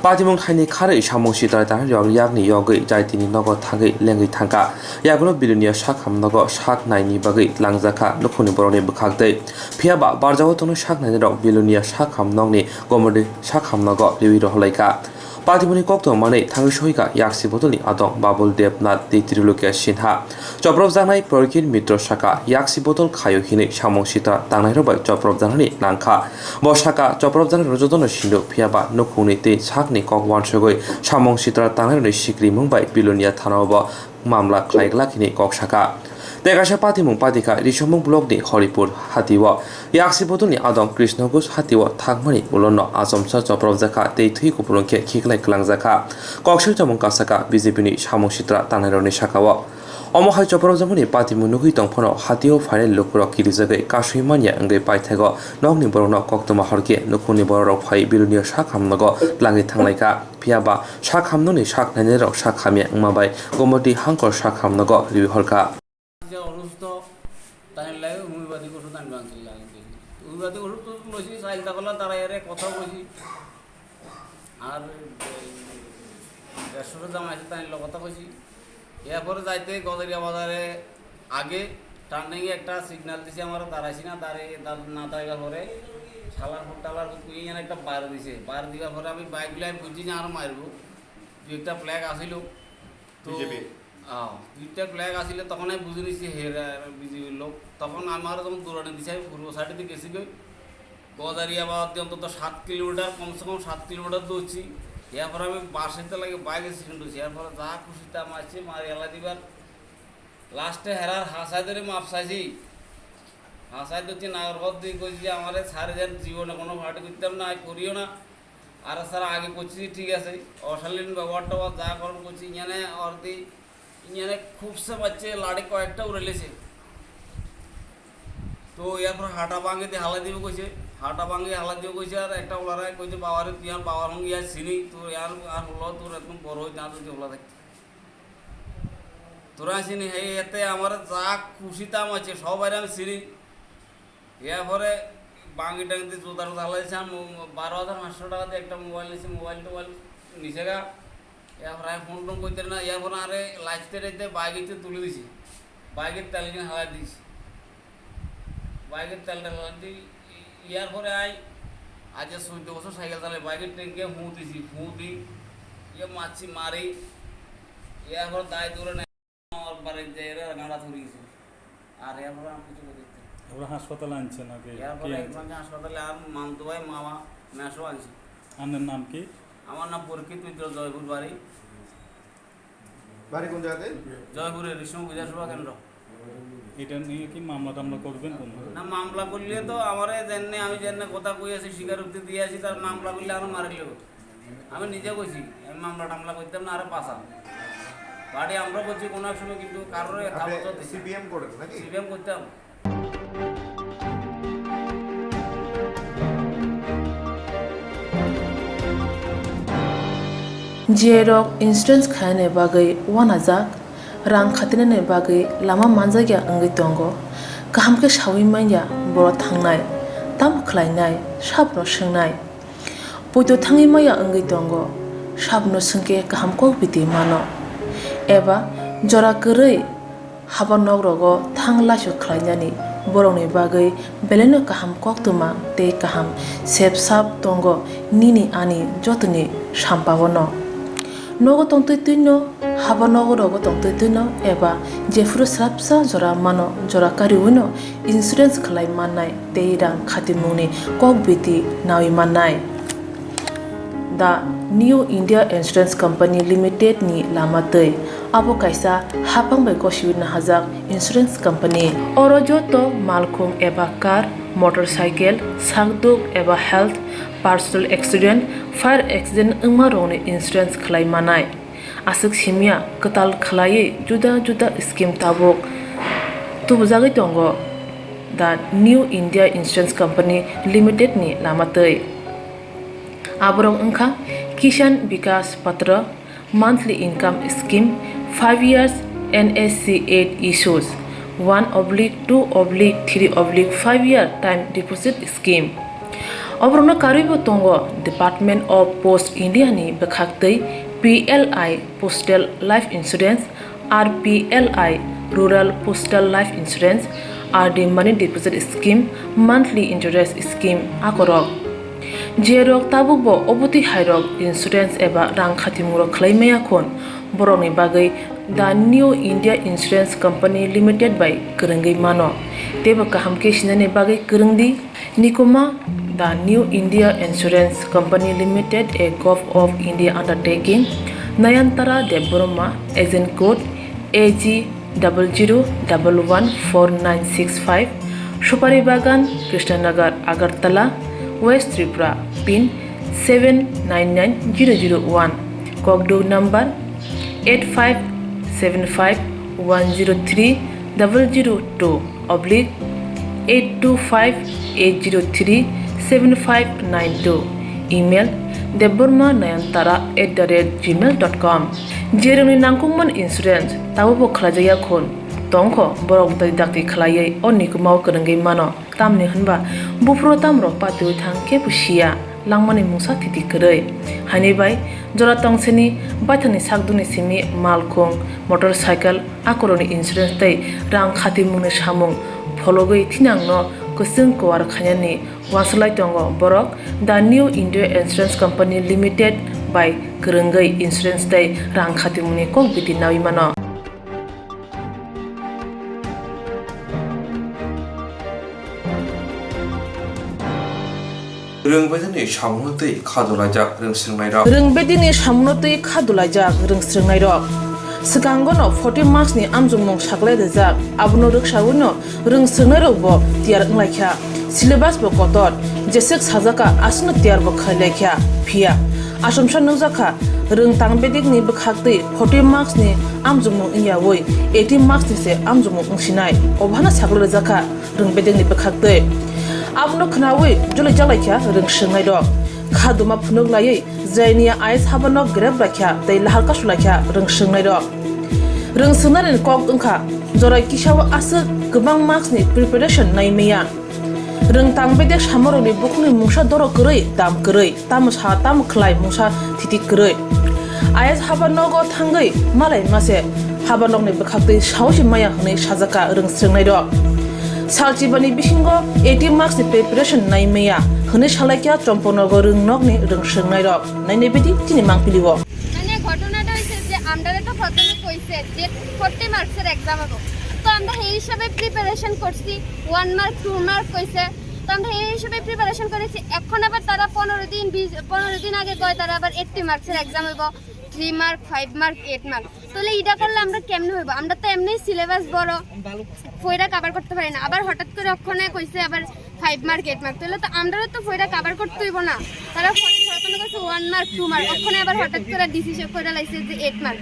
পাতিমং থাইনি খাरै সামং সিত্রা তাংরক ইয়াগনি यगै जायतिनि नग थांगै लेंगै थांगा यागुलो बिलुनिया साखाम नग साख नायनि बागै लांजाखा नखुनि बरनि बखागदै फियाबा बारजाव तनो साख नायनि रक बिलुनिया साखाम नगनि गमदि साखाम नग लिवि रहलायका पातिमुनि कोक्तमा मानै थांगै सहिका याक्सि बदलनि आदं बाबुल देबनाथ दैत्रिलोकिया सिन्हा चप्रब जानाय परीक्षित मित्र साका याक्सि बदल खायो हिनै सामं सिता तांनाय रबाय चप्रब जानानै नांखा बसाका चप्रब जानाय रजदन सिन्दु फियाबा नखुनि ते साखनि ककवान सगै सामं सिता तांनाय सिक्रि मुंबाय बिलुनिया थानाव मामला खायग्लाखिनि ककसाका देगासा पातिमुं पातिका रिसमुं ब्लकनि हरिपुर हातिव याक्सि बदलनि आदं कृष्णगुस हातिव थाकमनि उलन आसमसा चप्रब जाखा दै थै कुपुरंखे खिखलाय क्लांजाखा कक्सर जमुं कासाका बिजेपिनि सामं सित्रा तांनायरनि साकाव अमहाय चप्रब जामुनि पातिमुं नुगै तंफनो हातिव फाइनेल लुकुर किरिजागै कासुइ मानिया अंगै पाइथाग नगनि बरन कोक्तमा हरके नुखुनि बररक फाइ बिलुनिया साखामनग लाङै थांलायका फियाबा साखामननि साख नायनेरक साखामिया अंमाबाय गमति हांकर साखामनग रिहरका যে অসুস্থ তাই লাগে হোমিওপ্যাথিক ওষুধ আনবে আনছিল লাগে হোমিওপ্যাথিক ওষুধ তো লইছি চাইলতা করলাম তারা এরে কথা কইছি আর রেস্টুরেন্টে জামাইছে তাই কথা কইছি এরপরে যাইতে গদরিয়া বাজারে আগে টার্নিংয়ে একটা সিগন্যাল দিছে আমার দাঁড়াইছি না দাঁড়িয়ে না দাঁড়াইবার পরে শালার টালার এখানে একটা বাইর দিছে বাইর দিবার পরে আমি বাইক লাইন বুঝছি যে আর মারবো দু একটা ফ্ল্যাগ আসিল তো দুইটা ফ্ল্যাগ আসলে তখন আমি বুঝে নিচ্ছি হেরা বিজেপির লোক তখন আমার যখন দৌড়ানি দিছে আমি পূর্ব সাইডে গেছি গই গজারিয়া বা অন্তত 7 কিলোমিটার কমসে কম 7 কিলোমিটার দৌড়ছি এরপর আমি বাসেতে লাগে বাইকে সিলেন্ট হচ্ছি এরপর যা খুশিতে মারছি মারি এলা দিবার লাস্টে হেরার হাসাই ধরে মাপ চাইছি হাসাই ধরছি নাগরপথ দিয়ে কইছি যে আমার সারে যান জীবনে কোনো ভাটি করতাম না করিও না আর স্যার আগে করছি ঠিক আছে অশালীন ব্যবহার টবহার যা করেন করছি এখানে অর্ধি এখানে খুবসে বাচ্চে লাড়ি কয়েকটা উড়েলেছে তো এরপর হাঁটা ভাঙে দিয়ে হালা দিব কইছে হাঁটা ভাঙে হালা দিব কইছে আর একটা ওলারাই কইছে বাবারে তুই আর বাবার সঙ্গে ইয়ার চিনি তোর আর হলো তোর একদম বড় হয়ে না তুই ওলা থাকতে তোরা চিনি হে এতে আমার যা খুশিতাম আছে সবাই আমি চিনি এরপরে বাঙি টাঙিতে জোতা টোতা হালা দিয়েছে 12,500 টাকা দিয়ে একটা মোবাইল নিয়েছি মোবাইল টোবাইল নিচে গা এরপরে ফোন টোন করতে না এরপর আরে লাইফতে রেখে বাইকেতে তুলে দিছি বাইকের তেল কিনে হালা দিয়েছি বাইকের তেলটা হালা দিই ইয়ার পরে আজ 14 বছর সাইকেল চালাই বাইকের ট্যাঙ্কে ফুঁ দিছি ফুঁ দিই মাছি মারি এরপর দায় দূরে আমার বাড়িতে গাঁড়া ধরে গেছে আর এরপর আমি কিছু করতে ওরা হাসপাতালে আনছে নাকি এরপরে হাসপাতালে আর মামতো ভাই মামা মেসো আনছি আপনার নাম কি আমার নাম পরীক্ষিত মিত্র জয়পুর বাড়ি বাড়ি কোন জায়গাতে জয়পুরের রেশম বিধানসভা কেন্দ্র এটা নিয়ে কি মামলা টামলা করবেন কোনো না মামলা করলে তো আমার জেনে আমি জেনে কথা কই আছি স্বীকারোক্তি দিয়ে আছি তার মামলা করলে আরো মারিলে আমি নিজে কইছি আমি মামলা টামলা করতাম না আরো পাশা বাড়ি আমরা করছি কোনো এক সময় কিন্তু কারোর সিপিএম করেন নাকি সিপিএম করতাম जेरक इन्सुरेन्स खाने बागै वानाजाक रां खातिने बागै लामा मानजागिया अंगै दंगो गाहामके सावि माइया बर थांनाय ताम खलायनाय साबनो सोंनाय बयदो थाङै माइया अंगै दंगो साबनो सोंके गाहामको बिदि मानो एबा जरा गोरै हाबा नगरगो थांलासो खलायनानै बरंनि बागै बेलेनो गाहाम कोक्तमा ते गाहाम सेब साब दंगो निनि आनि जतनि साम्पावनो नगो तंतैनो हाबा नगरगो तंतैनो एबा जेफुर स्राबसा जरा मानो जरा कारिउनो इन्सुरेन्स खलाय माननाय ते रां खातिमुनि कक बिति नावि माननाय दा new India insurance company limited नि लामातै abo kaisa hapang bai kosiwina hajak insurance company oro joto malkhung eba car motorcycle sakduk eba health personal accident fire accident ungma rone insurance khlai manai asuk simia katal khlai juda juda scheme tabok tubujagoi tongo the New India Insurance Company Limited ni lamatei aborok ongkha Kisan Vikas Patra monthly income scheme 5 years NSC 8 issues 1/2/3/5 year time deposit scheme Obrona karibo tongo Department of Post India ni bekhaktei PLI Postal Life Insurance RPLI Rural Postal Life Insurance RD Money Deposit Scheme Monthly Interest Scheme akorok Jerok tabubo obuti hairok insurance eba rang khatimurok khlaimaya khon boroni bagai the New India Insurance Company Limited by Kerengai mano teba kahamke sinane bagai kerengdi nikoma the New India Insurance Company Limited a Gulf of India undertaking Nayantara Deboroma agent code AG 00114965 Shupari Bagan Krishnanagar Agartala West Tripura pin 799001 Kokdo number 857510382580375592 email debormanayantara@gmail.com jeroni nangkungman insurance tabubo khlajaya khon tongkho borok dai dakti khlaiei onikumau kerengai mano tamni hanba bufro tamro patui thangke pusia langmani musa thiti kerei hani bai jora tongseni bathani sakduni simi malkhong motorcycle akoroni insurance tai rang khati mune samung phologoi thinangno kusung kwar khanyani waslai tongo borok the New India Insurance Company Limited by kerengai insurance tai rang khati mune kok biti nawi mano Röngbedini samunotei khadulajak röngsringnai Röngbedini samunotei khadulajak röngsringnai rok Sikangono 40 marks ni amjungmong saklai dejak abono röksawino röngsringnai rokbo tiar nglaikha syllabus bo kotor jesek sajaka asno tiar bo khailaikhya phia asomsa nungjakha röngtangbedik ni bkhaktei 40 marks ni amjungmong inyawoi 80 marks ni se amjungmong ungsinai obhana saklai rejakha röngbedik ni bkhaktei abono khnawi jolai jalaikha röngsringnai rok khaduma phunuk laiei jainiya ais habano grab rakha tei lahalka sulaikha röngsringnai rok röngsringnai kok ongkha jorai kisawa asuk gobang marks ni preparation naimeya röngtangbedek samoroni bukhni mungsa doro korei dam korei tamsa tam khlai mungsa thiti korei ais habanogo thangai malai mase habanokni bkhaktei sausi maya hnei sajaka röngsringnai rok Salchibani bisingo 80 marks ni preparation naimeya hne salaikya chomponogo röngnokni röngsringnai rok nainai bedi tini mangpilibo মানে ঘটনাটা হইছে যে আমরারে তো প্রথমে কইছে যে 40 মার্কসের exam হবে তো আমরা এই হিসাবে প্রিপারেশন করছি 1 মার্ক 2 মার্ক কইছে তো আমরা এই হিসাবে প্রিপারেশন করেছি এখন আবার তারা 15 দিন আগে কয় তারা আবার 80 মার্কসের एग्जाम হইব 3 মার্ক 5 মার্ক 8 মার্ক তাহলে এটা করলে আমরা কেমনে হইব আমরা তো এমনি সিলেবাস বড় ফয়রা কভার করতে পারি না আবার হঠাৎ করে ওখানে কইছে আবার 5 মার্ক 8 মার্ক তাহলে তো আমরাও তো ফয়রা কভার করতে হইব না তারা প্রথমে কইছে 1 মার্ক 2 মার্ক ওখানে আবার হঠাৎ করে ডিসিশন করে লাইছে যে 8 মার্ক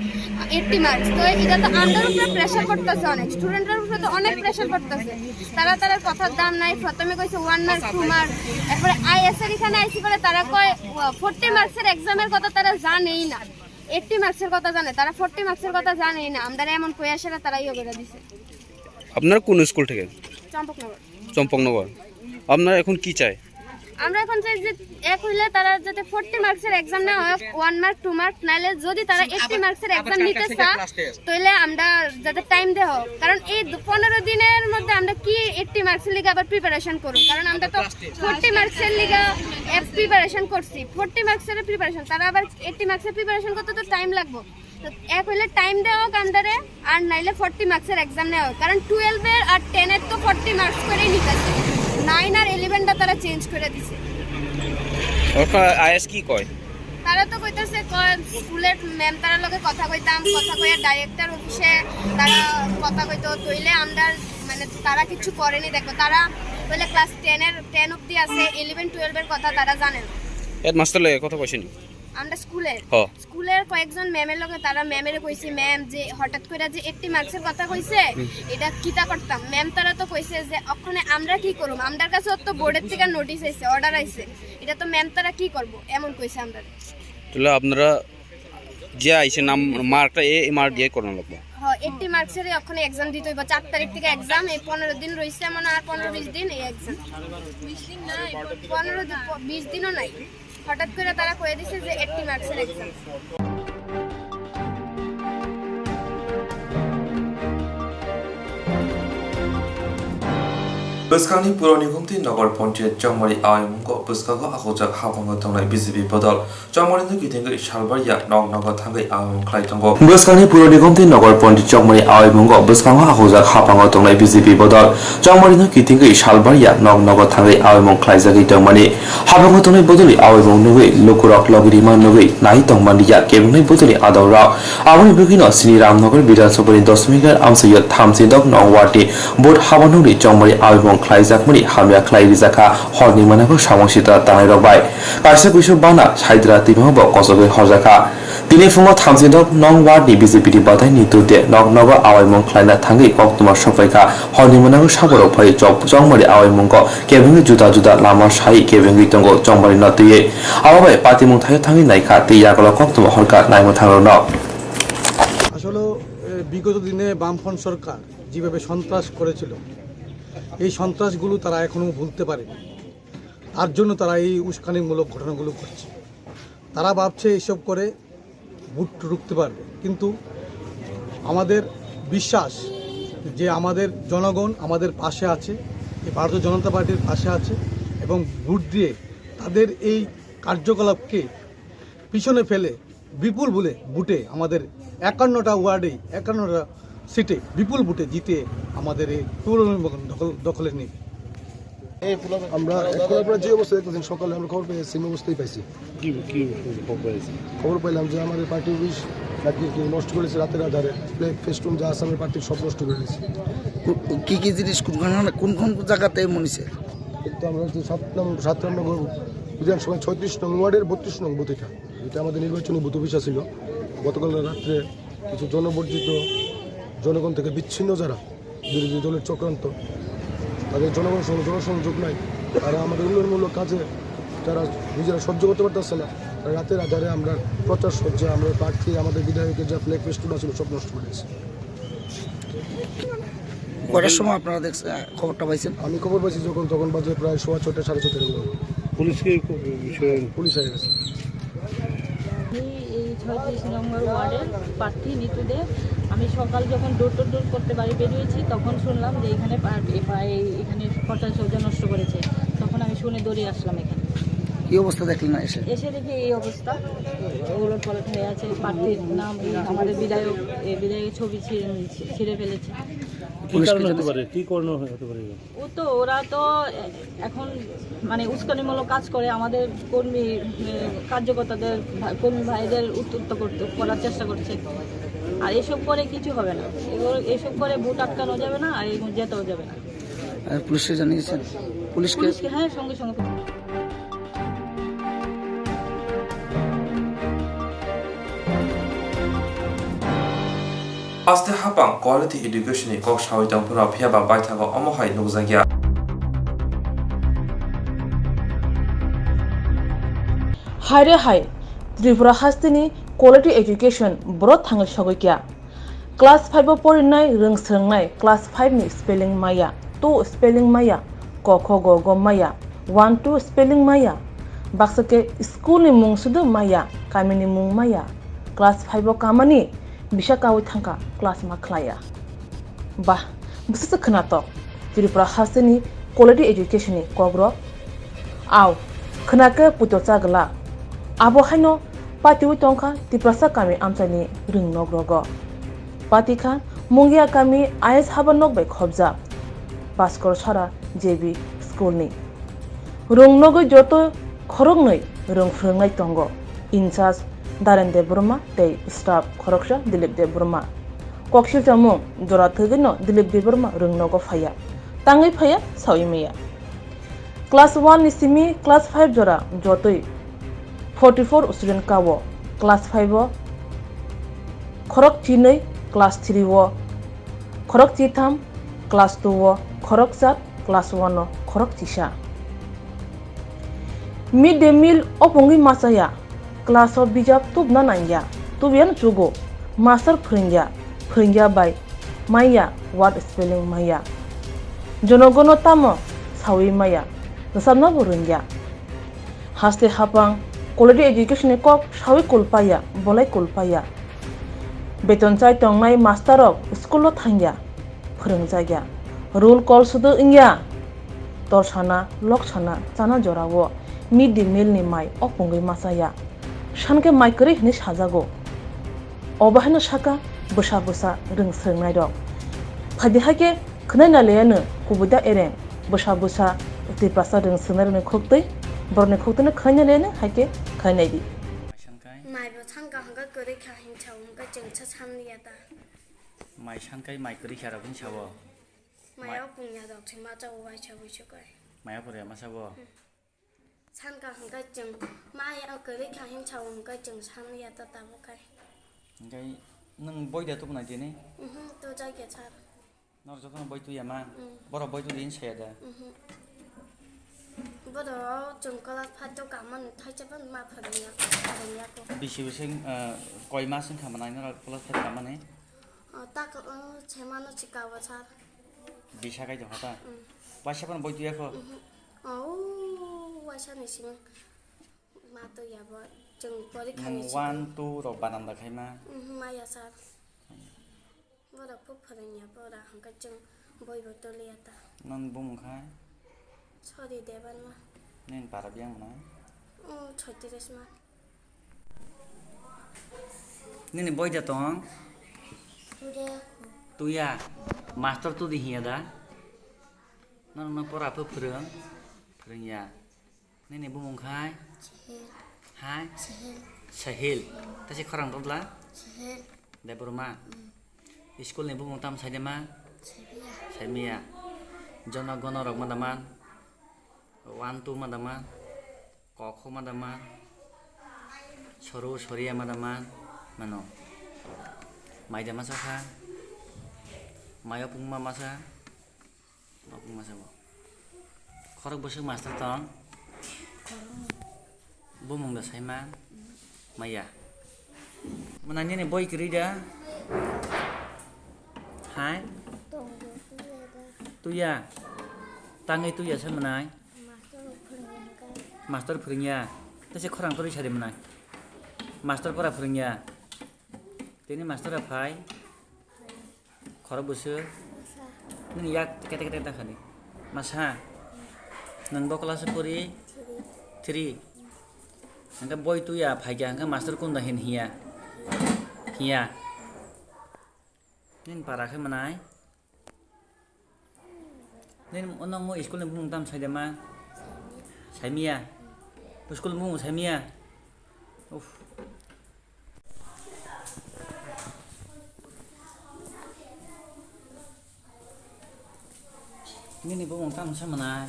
80 মার্কস তো এটা তো আমরার উপরে প্রেসার করতেছে অনেক স্টুডেন্টদের উপরে তো অনেক প্রেসার করতেছে তারা কথার দাম নাই প্রথমে কইছে 1 মার্ক 2 মার্ক তারপরে আইএসএর এখানে আইসি করে তারা কয় 40 মার্কসের एग्जामेর কথা তারা জানেই না 80 মার্কসের কথা জানে তারা 40 মার্কসের কথা জানেই না আমরা এমন কইয়াছেরা তারাই করে দিছে আপনার কোন স্কুল থেকে চম্পকনগর চম্পকনগর আপনারা এখন কি চাই আমরা এখন চাই যে এক হইলে তারা যাতে 40 মার্কসের एग्जाम না হয় 1 মার্ক 2 মার্ক নাইলে যদি তারা 80 মার্কসের एग्जाम নিতে চায় তাহলে আমরা যাতে টাইম দেও কারণ এই 15 দিনের মধ্যে আমরা কি 80 মার্কসের লিগে আবার প্রিপারেশন করব কারণ আমরা তো 40 মার্কসের লিগে প্রিপারেশন করছি 40 মার্কসের প্রিপারেশন তারা আবার 80 মার্কসের প্রিপারেশন করতে তো টাইম লাগবে তো এক হইলে টাইম দেও কান্দারে আর নাইলে 40 মার্কসের एग्जाम নেও কারণ 12 এর আর 10 এর তো 40 মার্কস করেই নিতেছে 9 আর 11 টা তারা চেঞ্জ করে দিছে ওটা আইএস কি কয় তারা তো কইতাছে স্কুলের ম্যাম তারা লগে কথা কইয়া ডাইরেক্টর অফিসে তারা কথা কইতো তইলে আমরা মানে তারা কিছু করেনি দেখো তারা বলে ক্লাস 10 অবধি আছে 11 12 এর কথা তারা জানে না এর মাস্টার লাগে কথা কইছেন আমরা স্কুলের হ। স্কুলের কয়েকজন ম্যামের লগে তারা ম্যামের কইছে ম্যাম যে হঠাৎ করে যে 80 মার্কসের কথা কইছে এটা কিতা করতাম ম্যাম তারা তো কইছে যে ওখানে আমরা কি করব আমাদের কাছে তো বোর্ডের থেকে নোটিশ আইছে অর্ডার আইছে এটা তো ম্যাম তারা কি করব এমন কইছে আমরা তাহলে আপনারা যে আইছে নাম মার্কটা এই মার্ক দিয়ে করানো লাগবে 80 মার্কসের ওখানে एग्जाम দিতে হইব 4 তারিখ থেকে एग्जाम এই 15 দিন রইছে মানে আর 15-20 দিন এই एग्जाम 20 দিন না 15-20 দিনও নাই হঠাৎ করে তারা কয়ে দিছে যে 80 মার্কসের exam Beskani Puronikumti Nagor Ponche Jamari Aymungo Buskago Akojak Habango Tongai BCB Podal Jamari Nukitinga Shalbaria Nog Naga Tangai Aymun Klaitongo Beskani Puronikumti Nagor Ponche Jamari Aymungo Buskago Akojak Habango Tongai BCB Podal Jamari Nukitinga Shalbaria Nog Naga Tangai Aymun Klaizagi Tongmani Habango Tongai Bodoli Aymun Nugui Lukurok Logirima Nugui Nai Tongmandia Kevin Bodoli Adora Awani Bugino Sini Ramnagar Bidan Sobori Dosmigar Amsayat Tamsidok Nongwati Bot Habanuri Jamari Aymun Klaizakmani Hamia Klairizaka Horni Manako Shamosita Tanai Robai Karsa Kushu Bana Haidra Timabo Kosobe Hozaka Dini Fungo Tamsidok Nongwadi BCP Batai Nitude Nog Nova Awimon Klaina Tangi Koktwma Shofaika Horni Manako Shaboro Pai Job Jongmari Awimongo Kevin Juda Juda Lama Shai Kevin Gitongo Jongmari Notuye Awabai Patimon Tayo Tangi Naika Tiyagolo Koktwma Horka Naimotaro No আসলে বিগত দিনে বামফ্রন্ট সরকার যেভাবে সন্ত্রাস করেছিল এই সন্ত্রাসগুলো তারা এখনো ভুলতে পারেনি তার জন্য তারা এই উস্কানিমূলক ঘটনাগুলো করছে তারা ভাবছে এসব করে ভোট রুখতে পারবে কিন্তু আমাদের বিশ্বাস যে আমাদের জনগণ আমাদের পাশে আছে এই ভারতীয় জনতা পার্টির পাশে আছে এবং ভোট দিয়ে তাদের এই কার্যকলাপকে পিছনে ফেলে বিপুল বুটে আমাদের 51টা ওয়ার্ডে 51টা সিটে বিপুল বুটে জিতে আমাদের এই দখলে নিয়ে আমরা এখন আপনারা যে অবস্থা দেখতেছেন সকালে আমরা খবর পেয়ে সেম অবস্থায় পাইছি খবর পাইলাম যে আমাদের পার্টি অফিস নাকি নষ্ট করেছে রাতের আধারে ফেস্টুন যা আসামের পার্টির সব নষ্ট করে দিয়েছে কি কি জিনিস কোন জায়গাতে মনিছে কিন্তু আমরা হচ্ছে 7 নম্বর বিধানসভায় 36 নং ওয়ার্ডের 32 নং বুথ এটা আমাদের নির্বাচনী বুথ অফিস ছিল গতকাল রাত্রে কিছু জনবর্জিত জনগণ থেকে বিচ্ছিন্ন যারা বিরোধী দলের চক্রান্ত তাদের জনগণের সঙ্গে জনসংযোগ নাই তারা আমাদের উন্নয়নমূলক কাজে যারা নিজেরা সহ্য করতে পারতেছে না রাতের আধারে আমরা প্রচার সজ্জা আমরা প্রার্থী আমাদের বিধায়কের যা ফ্ল্যাগ ফেস্টুন ছিল সব নষ্ট করেছি কটার সময় আপনারা দেখছেন খবরটা পাইছেন আমি খবর পাইছি তখন বাজে প্রায় 6:30 6:30 পুলিশকে পুলিশ হয়ে গেছে এই 36 নম্বর ওয়ার্ডের প্রার্থী নিতুদে আমি সকাল যখন ডোর টু ডোর করতে বাড়ি বেরিয়েছি তখন শুনলাম যে এখানে প্রচার সজ্জা নষ্ট করেছে তখন আমি শুনে দৌড়ে আসলাম এখানে কি অবস্থা দেখলেন না এসে দেখি এই অবস্থা ওগুলোর পলট হয়ে আছে প্রার্থীর নাম আমাদের বিধায়কের ছবি ছিঁড়ে ফেলেছে ও তো ওরা তো এখন মানে উস্কানিমূলক কাজ করে আমাদের কার্যকর্তাদের কর্মী ভাইদের উত্তপ্ত করার চেষ্টা করছে আর এসব করে কিছু হবে না এসব করে ভোট আটকানো যাবে না আর যেতেও যাবে না পুলিশকে জানিয়েছেন পুলিশকে হ্যাঁ সঙ্গে সঙ্গে Aste Hapang Quality Education Kok Shawitang Pura Phiaba Baithago Omohai Nugzagya Haire Hai Tripura Hastini Quality Education Bro Thangal Shogokya Class 5 Porinai Rung Srangnai Class 5 ni Spelling Maya 2 Spelling Maya Koko Go Maya 1 2 Spelling Maya Baksake School ni Mung Sudu Maya Kamini Mung Maya Class 5 Kamani Bishakawi Thanka Class Maklaya Bah Busa Knato Tripura Hastini Quality Education ni Kokborok Aw Khnaka Putosa Gla Abo Haino Pati Tongka Tiprasa Kami Amsani Ring Nogrogo Patika Mungia Kami IS Habanok by Khobza Baskor Shara JB School ni Rung Nogo Joto Khorognoi Rung Frungai Tongo Incharge Darende Burma Tei Staff Khoroksha Dilip De Burma Kokshil Jamung Jora Thugino Dilip De Burma Rung Nogo Phaya Tangai Phaya Sawimeya Class 1 ni Simi Class 5 Jora Jotoi 44 student kawo class 5 o khorok chinai class 3 o khorok chitham class 2 o khorok 4 class 1 o khorok chisa midday meal opongi masaya class of bijab tubna nanya tubian chugo master phringya by maya word spelling maya jonogono tamo sawi maya nasamna burungya haste hapang quality education kok sawi kulpaya bolai kulpaya beton chai tongnai master of school lo thangya phringjaya rule call sudu ingya torsana loksana chana jorawo midday meal ni mai opongi masaya shanke mai kri hini sajago obahano saka busa rungsrungnai dok phadihake khnaina leyano kubuda ereng busa tipasa rungsrungnai khoktei borne khoktene khnaina leyano hake khainai di mai bo changka hanga kori kha hin chau hanga jengcha samniya ta mai sangkai mai kri khara bin sawo mai opunya dok chima cha wai cha wi chukai mai apore ma sawo changka hanga jeng mai kori kha hin chau hanga jeng samniya ta ta bukai ngai nang boy da to bunai dini to jai ke char nor jokon boy tu yama boro boy tu din seda bodo jeng kala phato kaman thaichaban ma phariya ko bisi bising koi ma sing khamana nor plus phat kamane tak chemano chikawa char bisa kai jo hata pasapan boy tu yakho waisa nising ma to yaba jeng pori nang khani 1 2 ro banam da khai ma maya sar bodo phu phariya boda hanga jeng boy botolia ta nan bum khai sorry deban ma nen para biang na choti resma nen boy da tong tude tu ya master tu di hiya da nan na pora phu phurang ya nen bum khai hai sahil ta se khorang dobla sahel de burma school ne bum tam sai ma saimia jona gono rok madaman 1 2 madaman kokho madaman soru soria madaman mano mai da masa kha mayo pungma masa opung masa bo khorok bosu master tong bumung da saima maya manani ne boy krida hai tu ya tangai tu ya samanai master phringya ta se khorang tori sare manai master pora phringya tini master phai khorok bosu nin yak kete ta khani masa nang bo class puri 3 angka boy tu ya phai ja angka master kun da hin hiya nin para khe manai nin onong mo school ne bung tam sai da ma saimia school bung saimia uf nin bung tam sai manai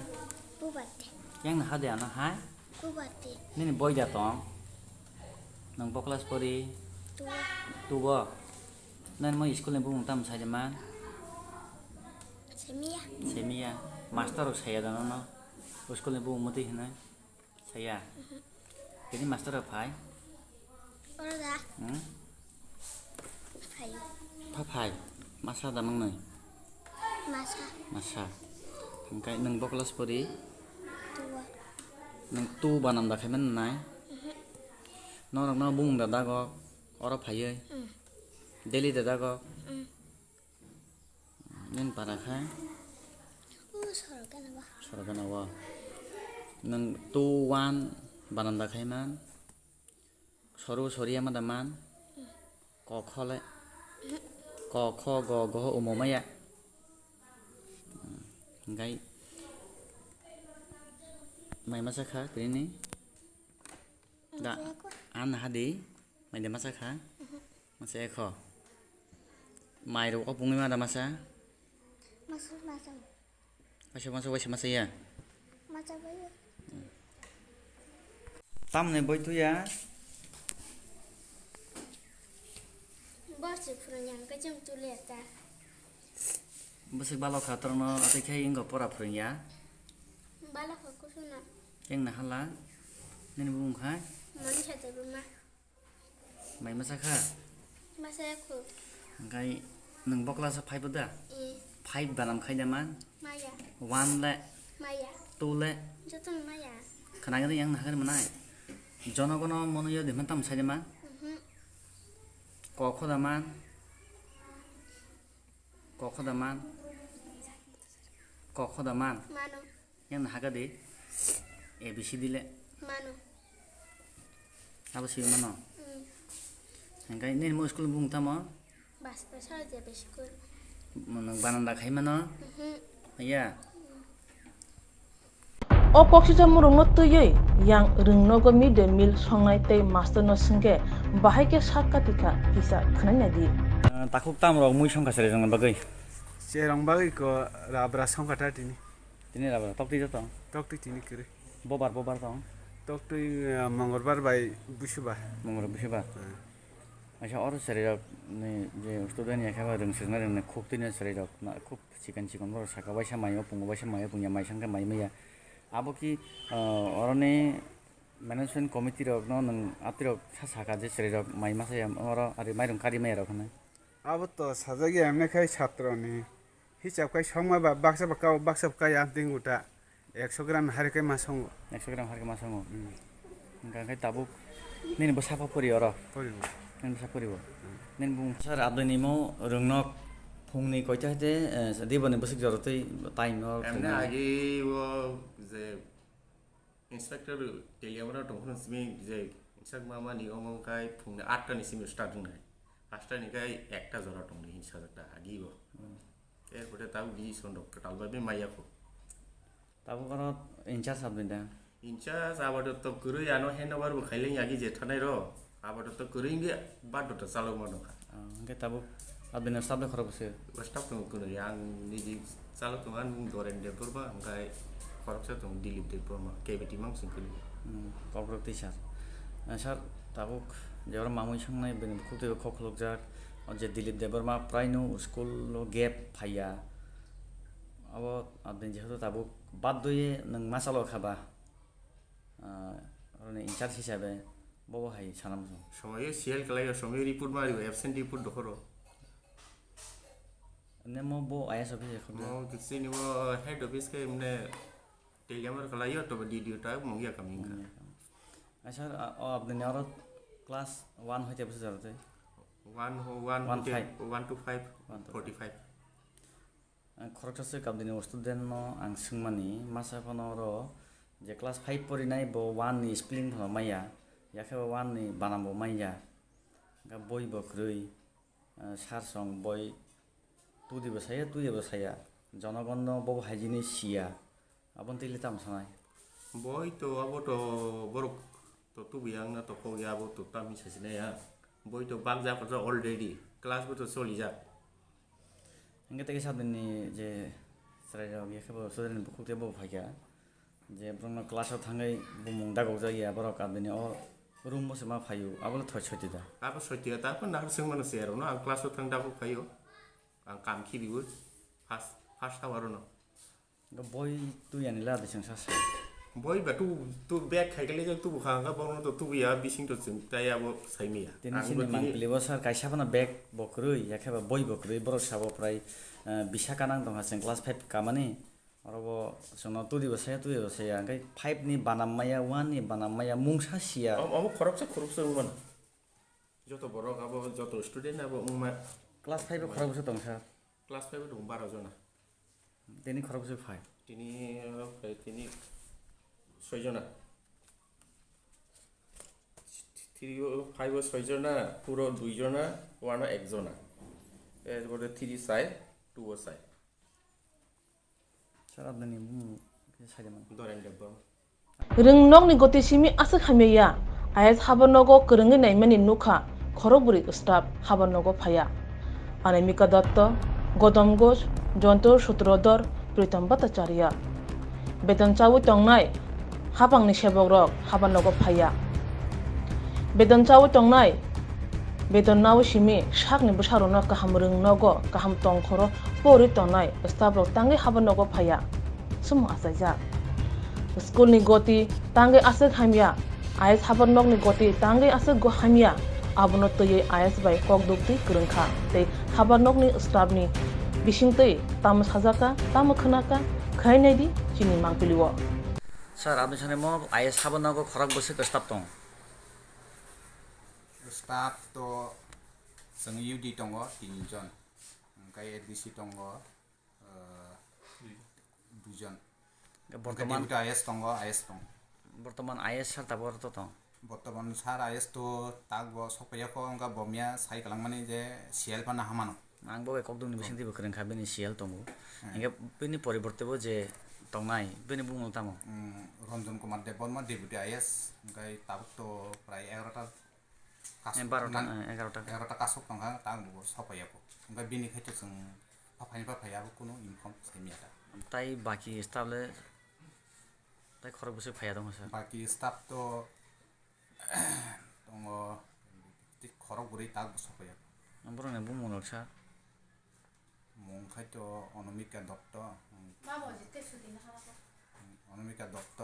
bubate yang na hade ana hai bubate nin boy da tong nang bo class pori tu bo nan mo school ne bung tam sai da ma semia master saya da no school ne bung moti hina saya ini master phai ora phai masa da mang nai masa angkai nang bo class pori nang tu banam da khai man nai no bung da go ora phai ơi daily da go nen para khai sorokana wa nang tu wan banam da khai man soru soria ma da man ko khole ko kho go umomaya ngai mai masa kha kini da an hadi mai de masa kha masa kho mai ro opungi ma da masa masa ya Tamne boi tu ya. Boss punya cái chung tu lihat ta. Besi balok katrono ate kai ingo pora ya. Balak aku suna. Yang na hala. Nen bung khai. Mana satu rumah. Mai masa kha. Masa aku. Ngai nang bokla sa 5 da. 5 banam khai daman. Maya. 1 le. Maya. 2 le. Jatuh Maya. Khana ga yang na ga manai. Jonogono mono yo de mantam sai daman. Ko khodaman. Ko khodaman. Ko khodaman. Mano. Yang na ga de. ABC dile. Mano. Apa sih mana? Hingga ini mau sekolah bung tama. Bas besar aja bersyukur. Menang bananda kai mana? Iya. O koksita murung no tuyoi yang rungno go mid mil songnai tei master no singke bahai ke sakatika hisa khnanya di. Takuk tam rok mui songka sere jong bagai. Serang bagai ko rabra song kata tini. Tini rabra tok ti jotong. Tok ti tini kiri. Bobar tong. Tok ti mangorbar bai busuba. Mangor busuba. Acha or sere jok ne je student ya khaba rung sirna rung ne khuk tini sere jok na khuk chikan ro saka bai samayo pungo bai samayo punya mai sangka mai meya. Abo ki orone management committee rok no nang atirok saka je sere jok mai masa ya oro ari mai rung kari mai rok na. Abo to sajagi amne khai chhatro ni. Hisab khai songma ba baksa ka yanting uta 100 gram har kai masongo. 100 gram har kai masongo. Engka kai tabuk nin bo sapa pori oro. Pori. Nin bo sapa pori bo. Nin bung sar abdani mo rungnok phungni koita hete dibone bosik jorotei time no. Amne agi wo je inspector teliamra tongkhon simi je insak mama ni omong kai phungni 8 ta ni simi start ngai. 5 ta ni kai ekta jora tongni hinsa jakta agi bo. এরপরে তাও গি সন্ডক কালবাবে মাইয়াকো তাবো কারো in charge সাবদিনটা in charge আবাদ তো কুরুই আনো হেনবার খাইলেন আগি জেঠানাই র আবাদ তো কুরুইঙ্গে বাদত চালক মানকা কে তাবো আদিনা সাবলে খরব সে স্টাফ তো কুরুই আং নিজি চালক তো আন দরেন দে পরবা আংকাই খরবসা তো দিলিপ দে পরমা কেবিটি মাংসিং কুলি কবরক টিচার স্যার তাবো যেবার মামুই সংনাই বেন খুতে খখলক যাক যে দিলীপ দেববর্মা প্রায় নো স্কুল গেপ ফাইয়া अब आदि जेहेतु ताबो बाध्ययै नों मा सालाव खाबा ओरैनो इनचार्ज हिसाबै बबो हाय सानाम समय सिएल कलाय समय रिपोर्ट मारियो एब्सेंट रिपोर्ट दखरो ने म बो आईएस अफिस खबो म किसिनि वो हेड ऑफिस के मने टेलिग्राम कलायो तो डीडीओ टा मंगिया कमिंग अच्छा आपने और क्लास 1 होते बस जरते 1 to 5 45 खरकटासो काबदिनि स्टुडेन्ट नो आं सोंमानि मासा फनरो जे क्लास 5 परिनाय बो 1 नि स्पेलिंग फनो माया याखे 1 नि बानामबो माया गा बय बख्रै सारसं बय तुदिबो साया जनगण बो हाजिनि सिया आबन तिले ताम सनाय बय तो आबो तो बरक तो तुबियां ना तो खोया आबो तो तामि ससिनाया बय तो बाग जा पत्र अलरेडी क्लास बो तो सोलि जा Enggak tadi saat ini je serai jawab ya kalau sudah nih buku tiap buku fajar je pernah kelas atau tanggai bumung dah gak jadi ya baru kan ini oh rumah semua fayu apa lo thoi tidak apa thoi tapi nak sing mana sih no ang kelas atau tang dah buku fayu ang kam kiri bud fast awal no enggak boy tu yang nilai ada sensasi boy batu tu bag kayak lagi tu bukan enggak baru tu ya bising tu saya mau saya mia ini sini mangkili bosar kayak siapa na bag bokrui ya kayak boy bokrui baru siapa pray bisa kanang dong hasil kelas 5 kamane orang bo sono tu di saya kayak 5 nih banam maya 1 nih banam maya mungsa sia kamu korupsi mana joto borok abo joto student abo umma kelas 5 korupsi dong sah kelas 5 dong 12 jona ini korupsi 5 ini 6 জনা 5 6 জনা পুরো 2 জনা 1 1 জনা এরপরে 3 side 2 side সারা দিন side মান ধরেন দেব ringnok ni goti simi asa khameya ayas habanogo krengi naimani nukha khoroburi staff habanogo phaya anamika datta godam ghosh jontor sutrodor pritam bhattacharya betan chawu tongnai habangni sebok rok haban nogo phaya beton chawi tongnai beton nawi simi sakni bwsarokno kaham rwngnogo kaham tongkhoro pori tongnai staff rok tangi haban nogo phaya sumo achaijak school ni goti tangi asuk hamya IS haban nok ni goti tangi asuk go hamya abono tei IS bai kokdukti krungkha tei haban nok ni staff ni bisingtei tam sajaka tam khunaka khainai di chini mangpiliwo sir apni sane mo IS haban nok khorak bose staff tong staff to जों UD दङ 3 जन ओमफ्राय ADC दङ 2 जन বর্তমান IS दङ বর্তমান IS সার তাবর তো তো বর্তমান সার IS তো তাগবো সপায়াखौ अंगा बमिया साइ खालामनानै जे CL फाना हामानो आंबो एकदमनि बिसिंति बोखरेंखा बेनि CL दङ इंगा बेनि परिबर्तेबो जे दंनाय बेनि बुंनो तामो रंजन कुमार देबबर्मा डेपुटी IS ओमफ्राय ताबक तो प्राय 11टा 11टा कासक दंहा तागबो सपायाखौ ओमफ्राय बेनि खायथ जों फाफायाबो कुनु इनफर्म सेमियाटा ताई बाकी स्टाफले ताई खरक बसे फाया दङ सर बाकी स्टाफ तो दङ खरक गुरै तागबो सपायाखौ नम्बरने बुंनो सर मुंखायथ अनमिका दत्त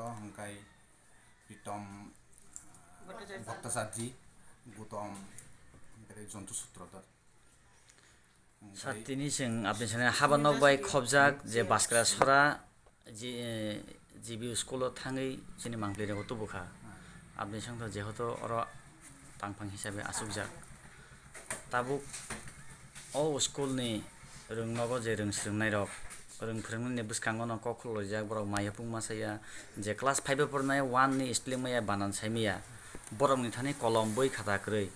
ओमफ्राय प्रीतम भट्टाचार्य गौतम ओमफ्राय जन्टु सूत्रधर सातिनि जों आपनि साने हाबा नबाय खबजाक जे बासग्रा सरा जे जिबि स्कुलाव थाङै जोंनि मांप्लेरे गथ'बोखा आपनि संथ जेहतो अर तांफां हिसाबै आसुकजाक ताबुक अ स्कुलनि रोंनांगौ जे रोंस्रोंनाय रक रोंफोरोंनायनि बुसखांगोन कखलजाक बरक मायापुं मासाया जे क्लास 5 फरायनाय 1 नि स्पेलिं माया बानान साइमिया बरकनि थाने कलम बै खाता क्रै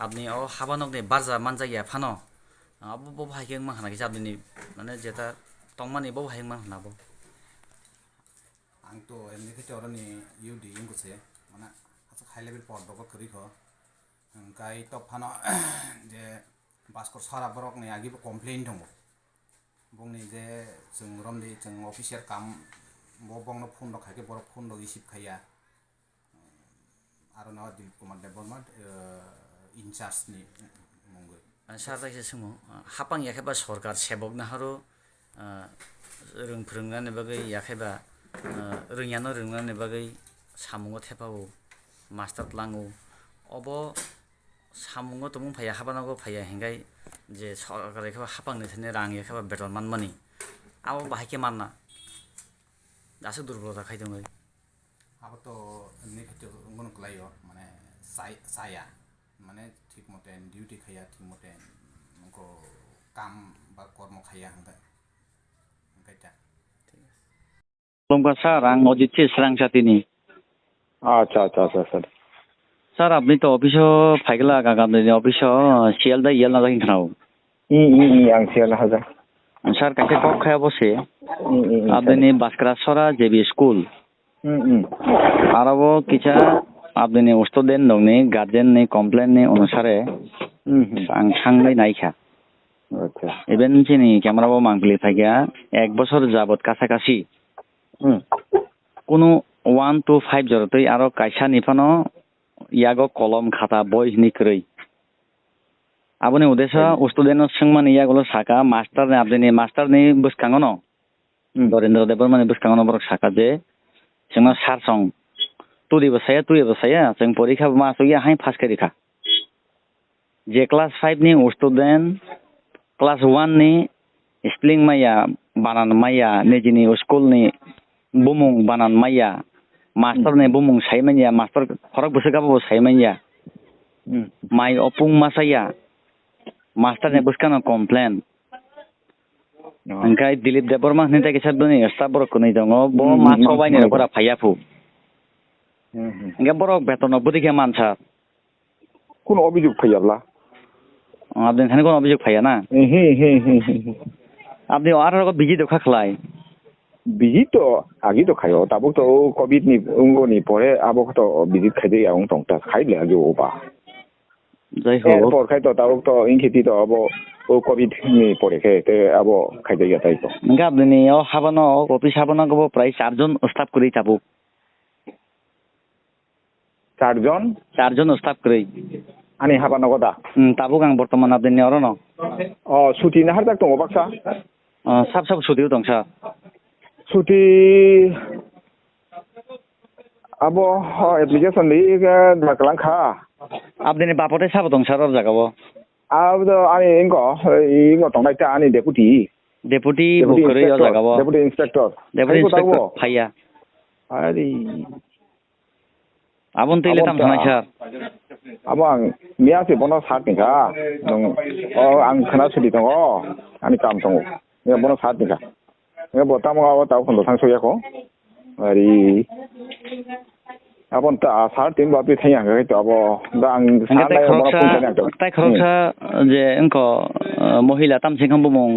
आपनि अ हाबानकनि बारजा मानजाया फानो अब बो हाइकें मा हानाखि जाबनि माने जेता तंमानि बो हाइकें मा हानाबो आं तो एमनि खेतरनि UD इंगुसे माने हाइ लेभेल पदबो करिखो ओंखाय तो फानो जे बास्कर सारा बरकनि आगिबो कमप्लेन दङ बुंनि जे जों रमदि जों अफिसियेल काम बंनो फन दखायके बर फन द रिसिभ खाया आरो ना दिलीप कुमार देबबर्मा इनचार्जनि मुंगै सार जायसे समाव हापां याखेबा सरकार सेबक नाहारो रोंफोरोंनानै बागै याखेबा रोंयानो रोंनानै बागै सामुङो थेपावो मास्टार लाङो अब सामुङो तो मुंफाया हाबानांगौ फाया हेंगाय जे सरकार याखेबा हापांनि थाने रां याखेबा बेतन मानमानि आव बाहायके मानना दासो दुर्बलता खायदोङै अब तो एमनि खेतर गुन क्लायो माने साया माने ठीक मते डिउटी खाया ठीक मते उनको काम बा कर्म खाया ओंखायटा खुलुमबाय सार आं अजित स्रांचातिनि आच्छा सार आपनि तो अफिसो फाइगला गागामनि अफिसो सिएल दा इएल ना जागिन खानाव आं सिएल हाजा सार कासे कक खाया बसे आपनि बासक्रा सरा जेबि स्कुल आरोबो किछा आपनि स्टुडेन्ट दंनि गार्जेन नि कमप्लेन नि अनुसारे आं थांनाय नायखा आच्छा इभेन जोंनि क्यामेराबो मांगलि फाइगा 1 बছর जाबत कासाकासि কোনো 1 to 5 जरतै आरो कायसा निफानो यागो कलम खाता बय निख्रै आबनि उद्देश्य स्टुडेन्ट संमानि यागलो साका मास्टर ने आपनि मास्टर नि बुसखाङनो दरेन्द्र देबबर्मानि बुसखाङनो बरक साका जे जोंना सारसं तुरि बसाया जों परीक्षा मासुया हाय पास करिखा जे क्लास 5 नि स्टुडेन्ट क्लास 1 नि स्पेलिं माया बानान माया नेजिनि स्कुल नि बुमुं बानान माया मास्टर ने बुमुं साइमाया मास्टर फरक बसगाबो साइमाया माइ अपुं मासाया मास्टर ने बुसखानो कमप्लेन ओंखाय दिलीप देबबर्मा नि ताके साबनि स्टाफ बरक नै दङ ब मा सबायनि रखरा फायाफु ओंखाय बरक बेतन बुदिखे मानसा কোন অভিযোগ ফাইয়াब्ला आपनि थाने कोन अभियोग फाया ना आपनि आरो बिजि दखा खलाय बिजि तो आगि तो खायो ताबो तो कोविड नि उंगोनि परे आबो तो बिजि खाइदे आउं तंता खाइले आगि ओबा जाय हो पर खाइतो ताबो तो इंखिति तो आबो ओ कोविड नि परे खेते आबो खाइदे या ताइतो ओंखाय आपनि हाबानो अफिस हाबानो गबो प्राय 4 जन स्टाफ करि ताबो চারজন স্টাফ করি ani haba nago da তাবুক আং বর্তমান আপনি অর ন suti na harjak tongo baksa সাব সাব সুদিও দং sir suti abo application ni baklang kha আপনি বাপতে সাব দং স্যার জাগাবো abdo ani ingo tongnai ta ani deputy বকরে জাগাবো deputy inspector ফাইয়া ari আবন তেলে তাম থানাই sir abang miase bono sat ni kha nong ang khana sudi tongo ani kam tongo ya bono sat ni kha ya botamo awa tau khondo thang soya ko ari abon ta sar tin ba pi thayang ga to abo da ang sat lai bono pun kana to তাই খরচা যে অঙ্ক মহিলা তাম সিংহাম বুমং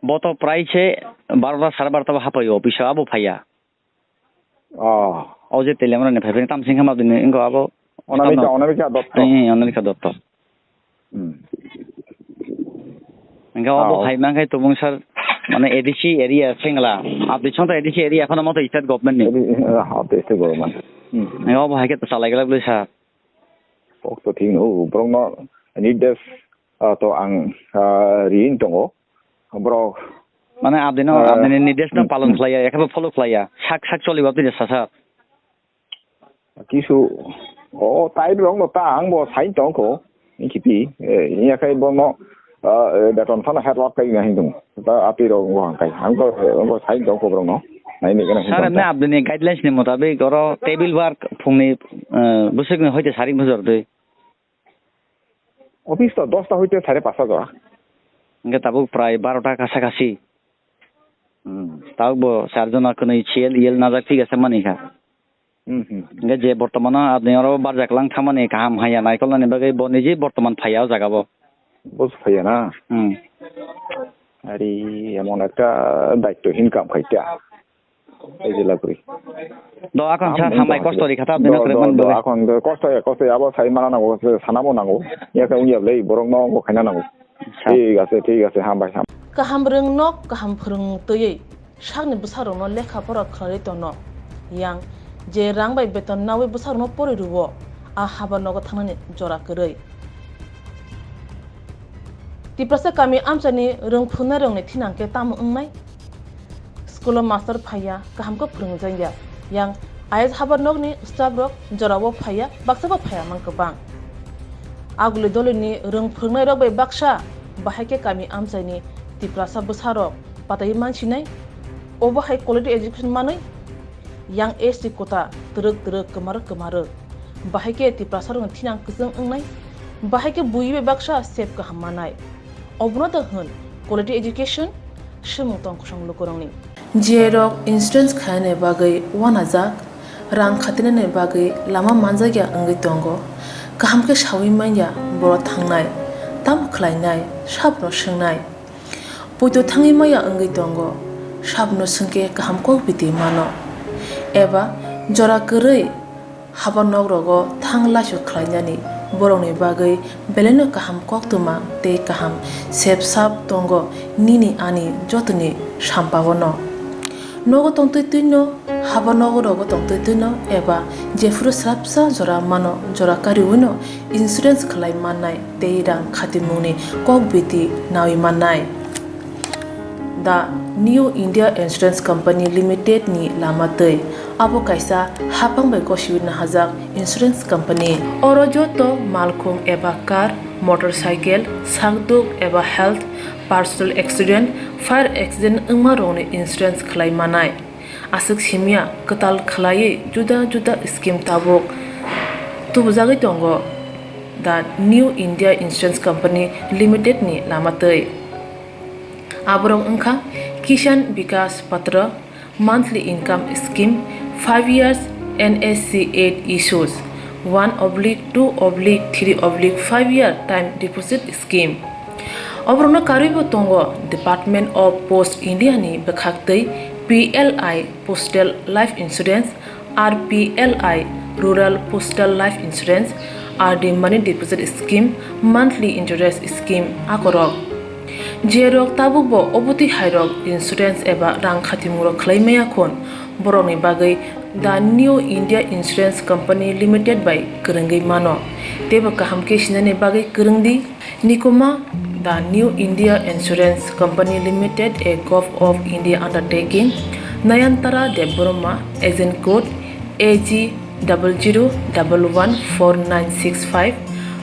বত প্রাইসে 12টা 12:30 হাপাই office আবো ফাইয়া ও যে তেলে আমরা নেফাই তাম সিংহাম আপনি অঙ্ক আবো অনামিকা দত্ত অনামিকা দত্ত অঙ্ক আবো ফাই মাঙ্গাই তো বং স্যার মানে এডিসি এরিয়া সিংলা আপনি ছন্তা এডিসি এরিয়া এখন মতো স্টেট গভর্নমেন্ট নি হাতে স্টেট গভর্নমেন্ট অঙ্ক আবো হাইকে তো চালাই গেলা বলে স্যার তো ঠিক নো ব্রংনো নিদেস তো আং রিন tongo bro মানে আপনি নির্দেশ না পালন খাইয়া একেবারে ফলো খাইয়া শাক চলিব আপনি স্যার কিছু তাই রংনো তা আং বো সাইন tongo ইকিপি ইয়া খাই বনো বেতন থানা হেডওয়ার্ক কাই না হিন্দু তা আপি রং ওয়াং কাই আংগো সাইন tongo ব্রংনো নাই নি কেন স্যার না আপনি গাইডলাইন্স নি মোতাবেক গর টেবিল ওয়ার্ক ফুংনি বসে হইতে সারি বছর দই অফিস তো 10টা হইতে 5:30 জরা ইনকে তাবু প্রায় 12টা কাছাকাছি তাও চারজন কোনো ইয়েল না যাক ঠিক আছে মানিখা ইনকে যে বর্তমান আপনি আরো বার জাকলাং খামানি কাহাম হাইয়া নাইকলনি বাগৈ বনিজি বর্তমান ফাইয়াও জাগাবো বুঝ ফাইয়া না আরে এমন একটা দায়িত্বহীন কাম খাইতা এই জেলা করি এখন স্যার হামাই কষ্ট রেখা তা আপনি এখন কষ্ট আবার সাই মানা নাগো সানাবো নাগো ইয়াকে উইয়াবলাই বরং নগো খাইনা নাগো ঠিক আছে হামবাই হাম kaham reng nok kaham phurung toye sakni busaro no lekha pora khlare to no yang je rang bai beton nawe busaro no pore ruwo a haba nogo thanani jora korei tiprasa kami amchani rong phuna rong ni thinangke tam ungnai school master phaya kaham ko phurung jangya yang ayes haba nogni staff rok jorawo phaya baksa ba phaya mang kabang aguli dolini rong phurnai rok bai baksa bahai kami amchani tiprasa busaro patai mansinai obahai quality education manai yang SC kota teruk kemar bahai ke tiprasa rong thinang kusung ungnai bahai ke buibe baksa sep ka hamanai obno da hun quality education shemu tong kusang lokorongni jerok instance khane bagai wanajak rang khatinane bagai lama manjagya angai tongo kahamke shawi manya boro thangnai tam khlainai sabno swngnai poito thangi maya angai tongo sabno sungke kahamko biti mano eba jora korei haba nogrogo thanglasho khlainani borongni bagai beleno kaham koktwma tei kaham sepsap tongo nini ani jotoni sampabono nogo tongtoi tuino haba nogorogo tongtoi tuino eba jefru srapsa jora mano jora kariuno insurance khlai manai tei rang khatimuni kokbiti nawi manai the New India Insurance Company Limited ni lamatei abo kaisa hapang bai koshiwina hajak insurance company oro joto malkhung eba car motorcycle sakduk eba health personal accident fire accident ungma rongni insurance khlai manai asuk simia katal khlai juda scheme tabok tubujagi tongo the New India Insurance Company Limited ni lamatei aborong ungkha Kishan Vikas Patra monthly income scheme 5 years NSC 8 issues 1/2/3/5 year time deposit scheme obrona karibo tongo Department of Post India ni bekhaktei PLI Postal Life Insurance RPLI Rural Postal Life Insurance RD Money Deposit Scheme monthly interest scheme akorok Jerok tabuk bo obuti hairok insurance eba rang khatimuro khlaimaya khon boroni bagai the New India Insurance Company Limited by Kerengai Mano teba kaham ke sinane bagai kerengdi nikoma the New India Insurance Company Limited a Gulf of India undertaking Nayantara Deboroma agent code AG 00114965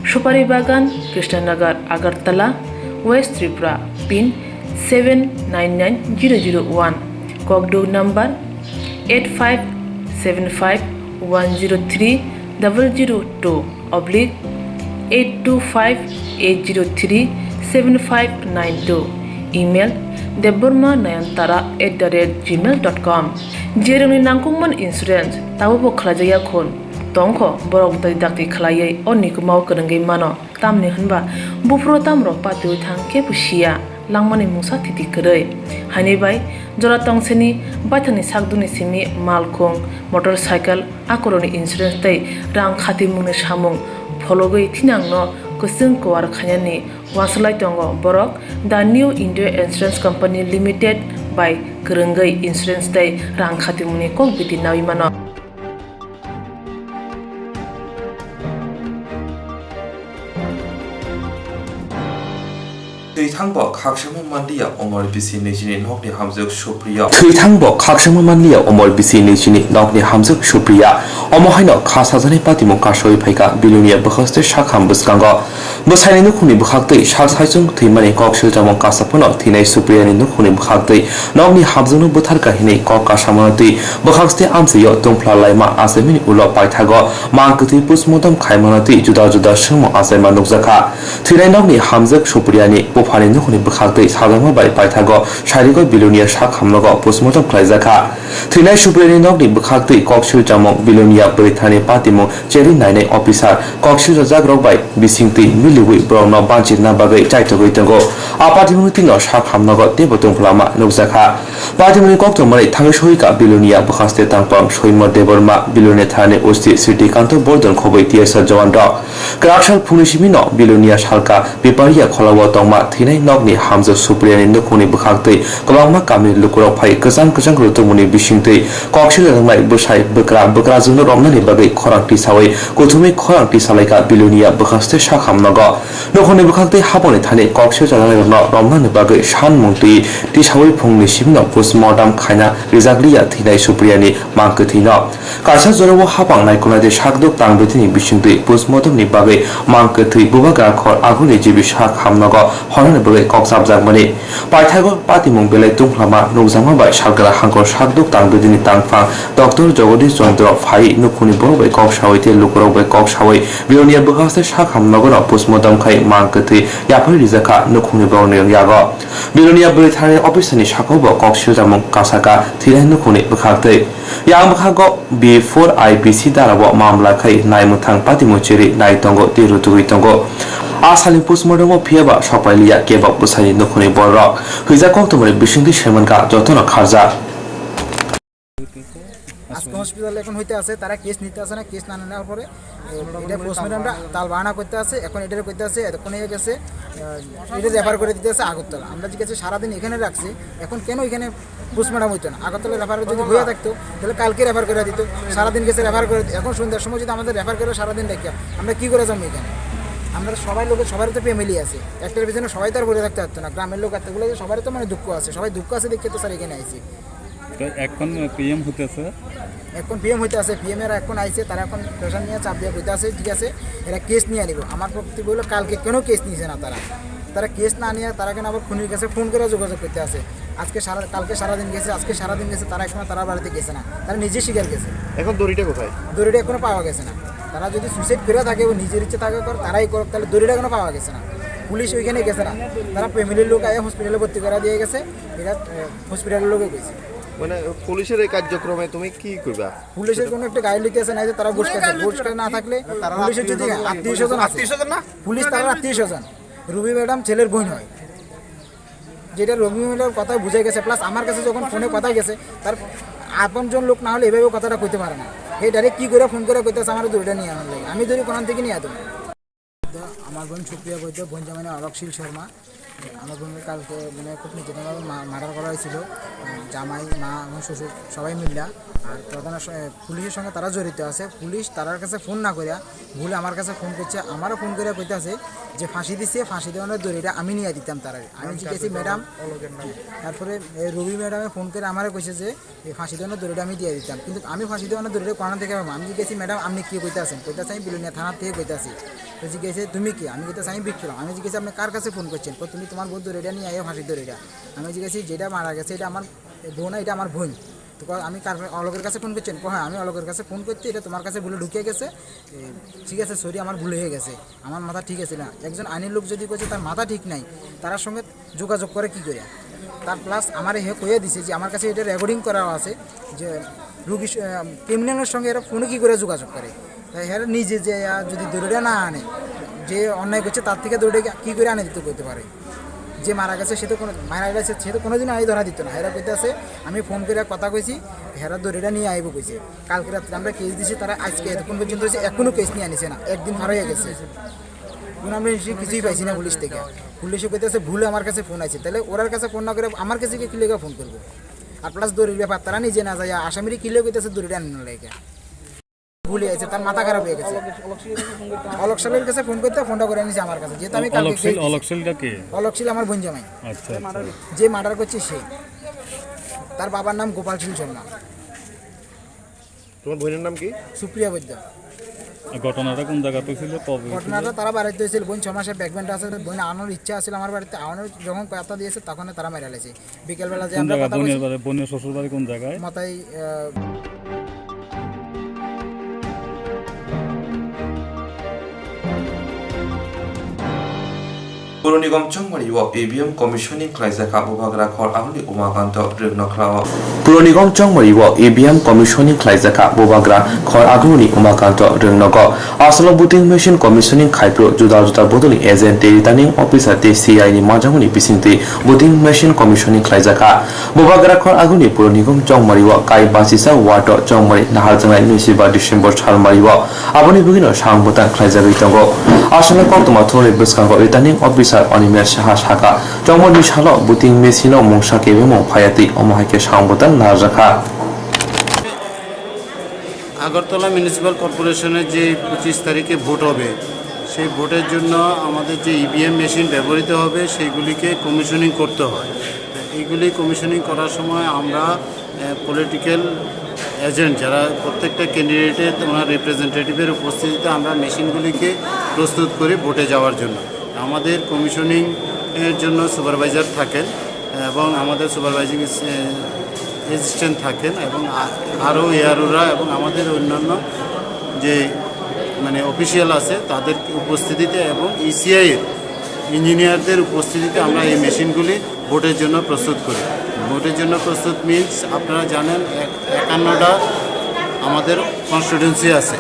Shupari Bagan Krishnanagar Agartala West Tripura pin 799001 Kokborok number 85751030/825-803-7592 email debormanayantara@gmail.com jeroni nangkungman insurance tabo khlajaya khon tongkho borok dai dakti khlaiye onikmau kerengai mano tamni hanba bufro tamro patui thang ke pusia langmani musa thiti krei hani bai jora tongseni bathani sakduni simi malkhong motorcycle akoroni insurance tai rang khati mune samung phologoi thinangno kusung kwar khanyani waslai tongo borok the New India Insurance Company Limited by Kerengai Insurance tai rang khati mune kok biti nawi mano Thangbo khakshama manliya omol bisi nejini nokni hamjuk supriya thangbo khakshama manliya omol bisi nejini nokni hamjuk supriya omohaino khasajani patimo kasoi phaika bilunia bokhaste shakham buskango bosaini nukhuni bukhaktei shaksaichung thimani koksil jamong kasapono thinai supriya ni nukhuni bukhaktei nokni hamjunu buthar kahini kok kasamanati bukhaste amsiyo tungphla laima asemini ulo paithago mangkati pusmodam khaimanati juda juda sungmo asema nukjaka thinai nokni hamjuk supriya ni Pofani nukhuni bukhaktei sadama bai paithago sharigo bilunia shakhamnogo postmortem khlaijaka thinai supriya nokni bukhaktei koksil jamong bilunia berithani patimo cheri nainai officer koksil jagrok bai bisingti miliwi brongno banchina bagai chaitogoi tango apatimo tino shakhamnogo tebotong phlama nukjaka patimo Koktwma thangai soika bilunia bukhaste tangpang soimo deborma bilunia thane osti city kanto bordon khoboi tiasa jawan rok krakshal phunisimino bilunia salka beparia kholawa tongma thinai nokni hamjo supriya ni nukhuni bukhaktei kwbangma kamni lukurok phai kajang rutumuni bisingtei koksil rangmai busai bukra jungno romnani bagai khorangti sawai kuthumi khorangti salaika bilunia bukhaste shakhamnogo nukhuni bukhaktei haboni thani koksil janarno romnani bagai sanmungti ti sawai phungni simno postmortem khaina rizakliya thinai supriya ni mangkathino kaisa jorobo habang naikonade sakduk tangbethini bisingtei postmortem ni bagai mangkathi bubaga khor aguni jibi shakhamnogo honane bagai koksabjak mani paithago patimung belai tunghlama nukjama bai sarkara hangkor sakduk tangbethini tangphang Dr. Jagadish Chandra phai nukhuni borok bai koksawai te lukurok bai koksawai bilunia bukhaste shakhamnogo no postmortem khai mangkathi yaphai rijaka nukhuni borok yago bilunia berithani office ni sakobo koksil jamong kasaka thinai nukhuni bukhaktei yang bukhago before IPC darabo mamla khai naimuthang patimo cheri naitongo tirutugui tongo asali postmortem phiaba sapailiya keba busani nukhuni borok huija Koktwma bisingti semanka jotona kharja আজকে হসপিটালে এখন হইতে আছে তারা case নিতে আসে না case না নেওয়ার পরে এটা পোস্টমর্টমটা তাল বাহানা করতে আছে এখন এটারে করতে আছে এতক্ষণ হয়ে গেছে এটা রেফার করে দিতে আছে আগরতলা আমরা জিজ্ঞাসা সারাদিন এখানে রাখছি এখন কেন এখানে পোস্টমর্টম হইতো না আগরতলা রেফার যদি হয়ে থাকতো তাহলে কালকে রেফার করে দিত সারাদিন গেছে রেফার করে এখন সন্ধ্যার সময় যদি আমাদের রেফার করে সারাদিন দেখিয়া আমরা কী করে যাবো এখানে আমরা সবাই লোকের সবারই তো ফ্যামিলি আছে একটার পিছনে সবাই তো আর বলে থাকতে পারতো না গ্রামের লোক এতগুলো সবারই তো মানে দুঃখ আছে সবাই দুঃখ আছে দেখে তো স্যার এখানে আইছি এখন পিএম হইতেছে এখন পিএম হইতে আছে পিএম এরা এখন আইছে তারা এখন প্রেশার নিয়ে চাপ দিয়ে বইতে আছে ঠিক আছে এরা কেস নিয়ে নিব আমার প্রতি বললো কালকে কেন কেস নিয়েছে না তারা কেস না নিয়ে তারা কেন আবার খুনির কাছে ফোন করে যোগাযোগ করতে আছে কালকে সারাদিন গেছে আজকে সারাদিন গেছে তারা এখন তারা বাড়িতে গেছে না তারা নিজে শিকার গেছে এখন দড়িটা কোথায় দড়িটা এখনো পাওয়া গেছে না তারা যদি সুইসাইড করে থাকে ও নিজের ইচ্ছে থাকে তারাই করুক তাহলে দড়িটা এখনো পাওয়া গেছে না পুলিশ ওইখানে গেছে না তারা ফ্যামিলির লোক আয় হসপিটালে ভর্তি করা দিয়ে গেছে এরা হসপিটালের লোকে গেছে মানে পুলিশের এই কার্যক্রমে তুমি কি করবা পুলিশের কোনো একটা গাইড লিখতে আছে না যে তারা ঘুষ না থাকলে পুলিশের যদি আত্মীয় স্বজন না পুলিশ তারা আত্মীয় স্বজন রুবি ম্যাডাম ছেলের বোন হয় যেটা রবি ম্যাডাম কথা বুঝে গেছে প্লাস আমার কাছে যখন ফোনে কথা গেছে তার আপনজন লোক না হলে এভাবে কথাটা কইতে পারে না এই ডাইরেক্ট কী করে ফোন করে কইতেছে আমার দড়িটা নিয়ে আনার লাগে আমি ধরি কোন থেকে নিয়ে আতো আমার বোন সুপ্রিয়া বৈদ্য বোন জামানে অরক্ষশীল শর্মা আমার বোনকে কালকে মানে খুব নির্যাতনভাবে মার্ডার করা হয়েছিল। জামাই, মা, আমার শ্বশুর সবাই মিললা। আর প্রধান পুলিশের সঙ্গে তারা জড়িত আছে। পুলিশ তার কাছে ফোন না করিয়া ভুলে আমার কাছে ফোন করছে, আমারও ফোন করিয়া কইতে আছে যে ফাঁসি দিচ্ছে, ফাঁসি দেওয়ানোর দড়িটা আমি নিয়ে দিতাম তারা। আমি জিজ্ঞেসি ম্যাডাম, তারপরে রবি ম্যাডামে ফোন করে আমারও কইছে যে এই ফাঁসি দেওয়ানোর দড়িটা আমি দিয়ে দিতাম, কিন্তু আমি ফাঁসি দেওয়ানোর দড়িটা কোনা থেকে পাবো। আমি জিজ্ঞেসি ম্যাডাম আপনি কী কইতে আছেন? কইতে আমি বিলুনিয়া থানার থেকে কইতে আসি। তো জিজ্ঞেসে তুমি কি? আমি কইতে আমি বিক্রম। আমি জিজ্ঞেসি আপনি কার কাছে ফোন করছেন? তুমি তোমার বোন দড়িটা নিয়ে আইও ফাঁসি দড়িটা। আমি জিজ্ঞেসি যেটা মারা গেছে এটা আমার বোন, এটা আমার বোন। তো আমি কার অলোকের কাছে ফোন করছেন? হ্যাঁ আমি অলোকের কাছে ফোন করছি, এটা তোমার কাছে ভুলে ঢুকে গেছে। ঠিক আছে সরি, আমার ভুল হয়ে গেছে, আমার মাথা ঠিক আছে না। একজন আইনের লোক যদি কইছে তার মাথা ঠিক নাই, তার সঙ্গে যোগাযোগ করে কি করে? তার প্লাস আমার হে কইয়ে দিছে যে আমার কাছে এটা রেকর্ডিং করা আছে যে রুগী ক্রিমিনালের সঙ্গে এরা ফোনে কী করে যোগাযোগ করে। তাই এরা নিজে যে যদি দৌড়ে না আনে, যে অন্যায় করছে তার থেকে দৌড়ে কী করে আনে দিতে করতে পারে। যে মারা গেছে সে তো কোনো মারা গেছে সে তো কোনোদিন আই ধরা দিত না। হেরা কইতে আছে আমি ফোন করে কথা কইছি, হেরা দড়িটা নিয়ে আইব কইছে। কালকে রাত্রে আমরা কেস দিছি, তারা আজকে এতক্ষণ পর্যন্ত হয়েছে এখনও কেস নিয়ে আনিছে না, একদিন হার হয়ে গেছে। এখন আমরা কিছুই পাইছি না পুলিশ থেকে। পুলিশে কইতে আছে ভুলে আমার কাছে ফোন আছে, তাহলে ওরার কাছে ফোন না করে আমার কাছে কি লেগে ফোন করবো? আর প্লাস দড়ির ব্যাপার তারা নিজে না যায়, আসামিরই কিলে কইতেছে দড়িটা আনেন লেগে ভুলে আছে, তার মাথা খারাপ হয়ে গেছে। অলক সালের কাছে ফোন করতে ফোনটা করে আনিছে আমার কাছে, যেহেতু আমি অলকশীল আমার বোন জামাই, যে মার্ডার করছে সে। তার বাবার নাম গোপাল সিং শর্মা। তোমার বোনের নাম কি? সুপ্রিয়া বৈদ্য। ঘটনাটা কোন জায়গাতে ছিল? ঘটনাটা তারা বাড়িতে হয়েছিল, বোন 6 মাসের ব্যাকব্যান্ড আছে, বোন আনার ইচ্ছা আছিল আমার বাড়িতে। আনার যখন কথা দিয়েছে তখন তারা মেরে ফেলেছে। বিকেলবেলা যে আমরা কথা বলছি, বোনের শ্বশুর বাড়ি কোন জায়গায়? মাথায় পুর নিগম চংমারি ও এবিএম কমিশনিং ক্লাইজাকা বুভাগরা খর আহলি উমাকান্ত রেগনখলাও পুর নিগম চংমারি ও এবিএম কমিশনিং ক্লাইজাকা বুভাগরা খর আগ্রহনি উমাকান্ত রেগনগ আসলো বুটিং মেশিন কমিশনিং খাইপ্রো জুদা জুদা বদলি এজেন্ট রিটার্নিং অফিসার তে সিআই নি মাজামনি পিসিংতি বুটিং মেশিন কমিশনিং ক্লাইজাকা বুভাগরা খর আগ্রহনি পুর নিগম চংমারি ও কাই বাসিসা ওয়াট চংমারি নাহার জংলাই 29 ডিসেম্বর ছালমারি ও আবনি বিভিন্ন সাংবতা ক্লাইজাবি তঙ্গ আসলে কোক্তমা থরে বসকাঙ্গ রিটার্নিং অফিসার অনিমের সাহা শাখা চমনি সাল বুটিং মেশিন মংসাকে এবং ফায়াতি অমহাইকে সাংবতান না রাখা আগরতলা মিউনিসিপ্যাল কর্পোরেশনের যে 25 তারিখে ভোট হবে, সেই ভোটের জন্য আমাদের যে ইভিএম মেশিন ব্যবহৃত হবে সেইগুলিকে কমিশনিং করতে হয়। এইগুলি কমিশনিং করার সময় আমরা পলিটিক্যাল এজেন্ট যারা প্রত্যেকটা ক্যান্ডিডেটের ওনার রিপ্রেজেন্টেটিভের উপস্থিতিতে আমরা মেশিনগুলিকে প্রস্তুত করি ভোটে যাওয়ার জন্য। আমাদের কমিশনিং এর জন্য সুপারভাইজার থাকেন এবং আমাদের সুপারভাইজিং অ্যাসিস্ট্যান্ট থাকেন এবং আরও এআরওরা এবং আমাদের অন্যান্য যে মানে অফিসিয়াল আছে তাদের উপস্থিতিতে এবং ইসিআইয়ের ইঞ্জিনিয়ারদের উপস্থিতিতে আমরা এই মেশিনগুলি ভোটের জন্য প্রস্তুত করি। ভোটের জন্য প্রস্তুত মিনস আপনারা জানেন 51টা আমাদের কনস্টিটিউয়েন্সি আছে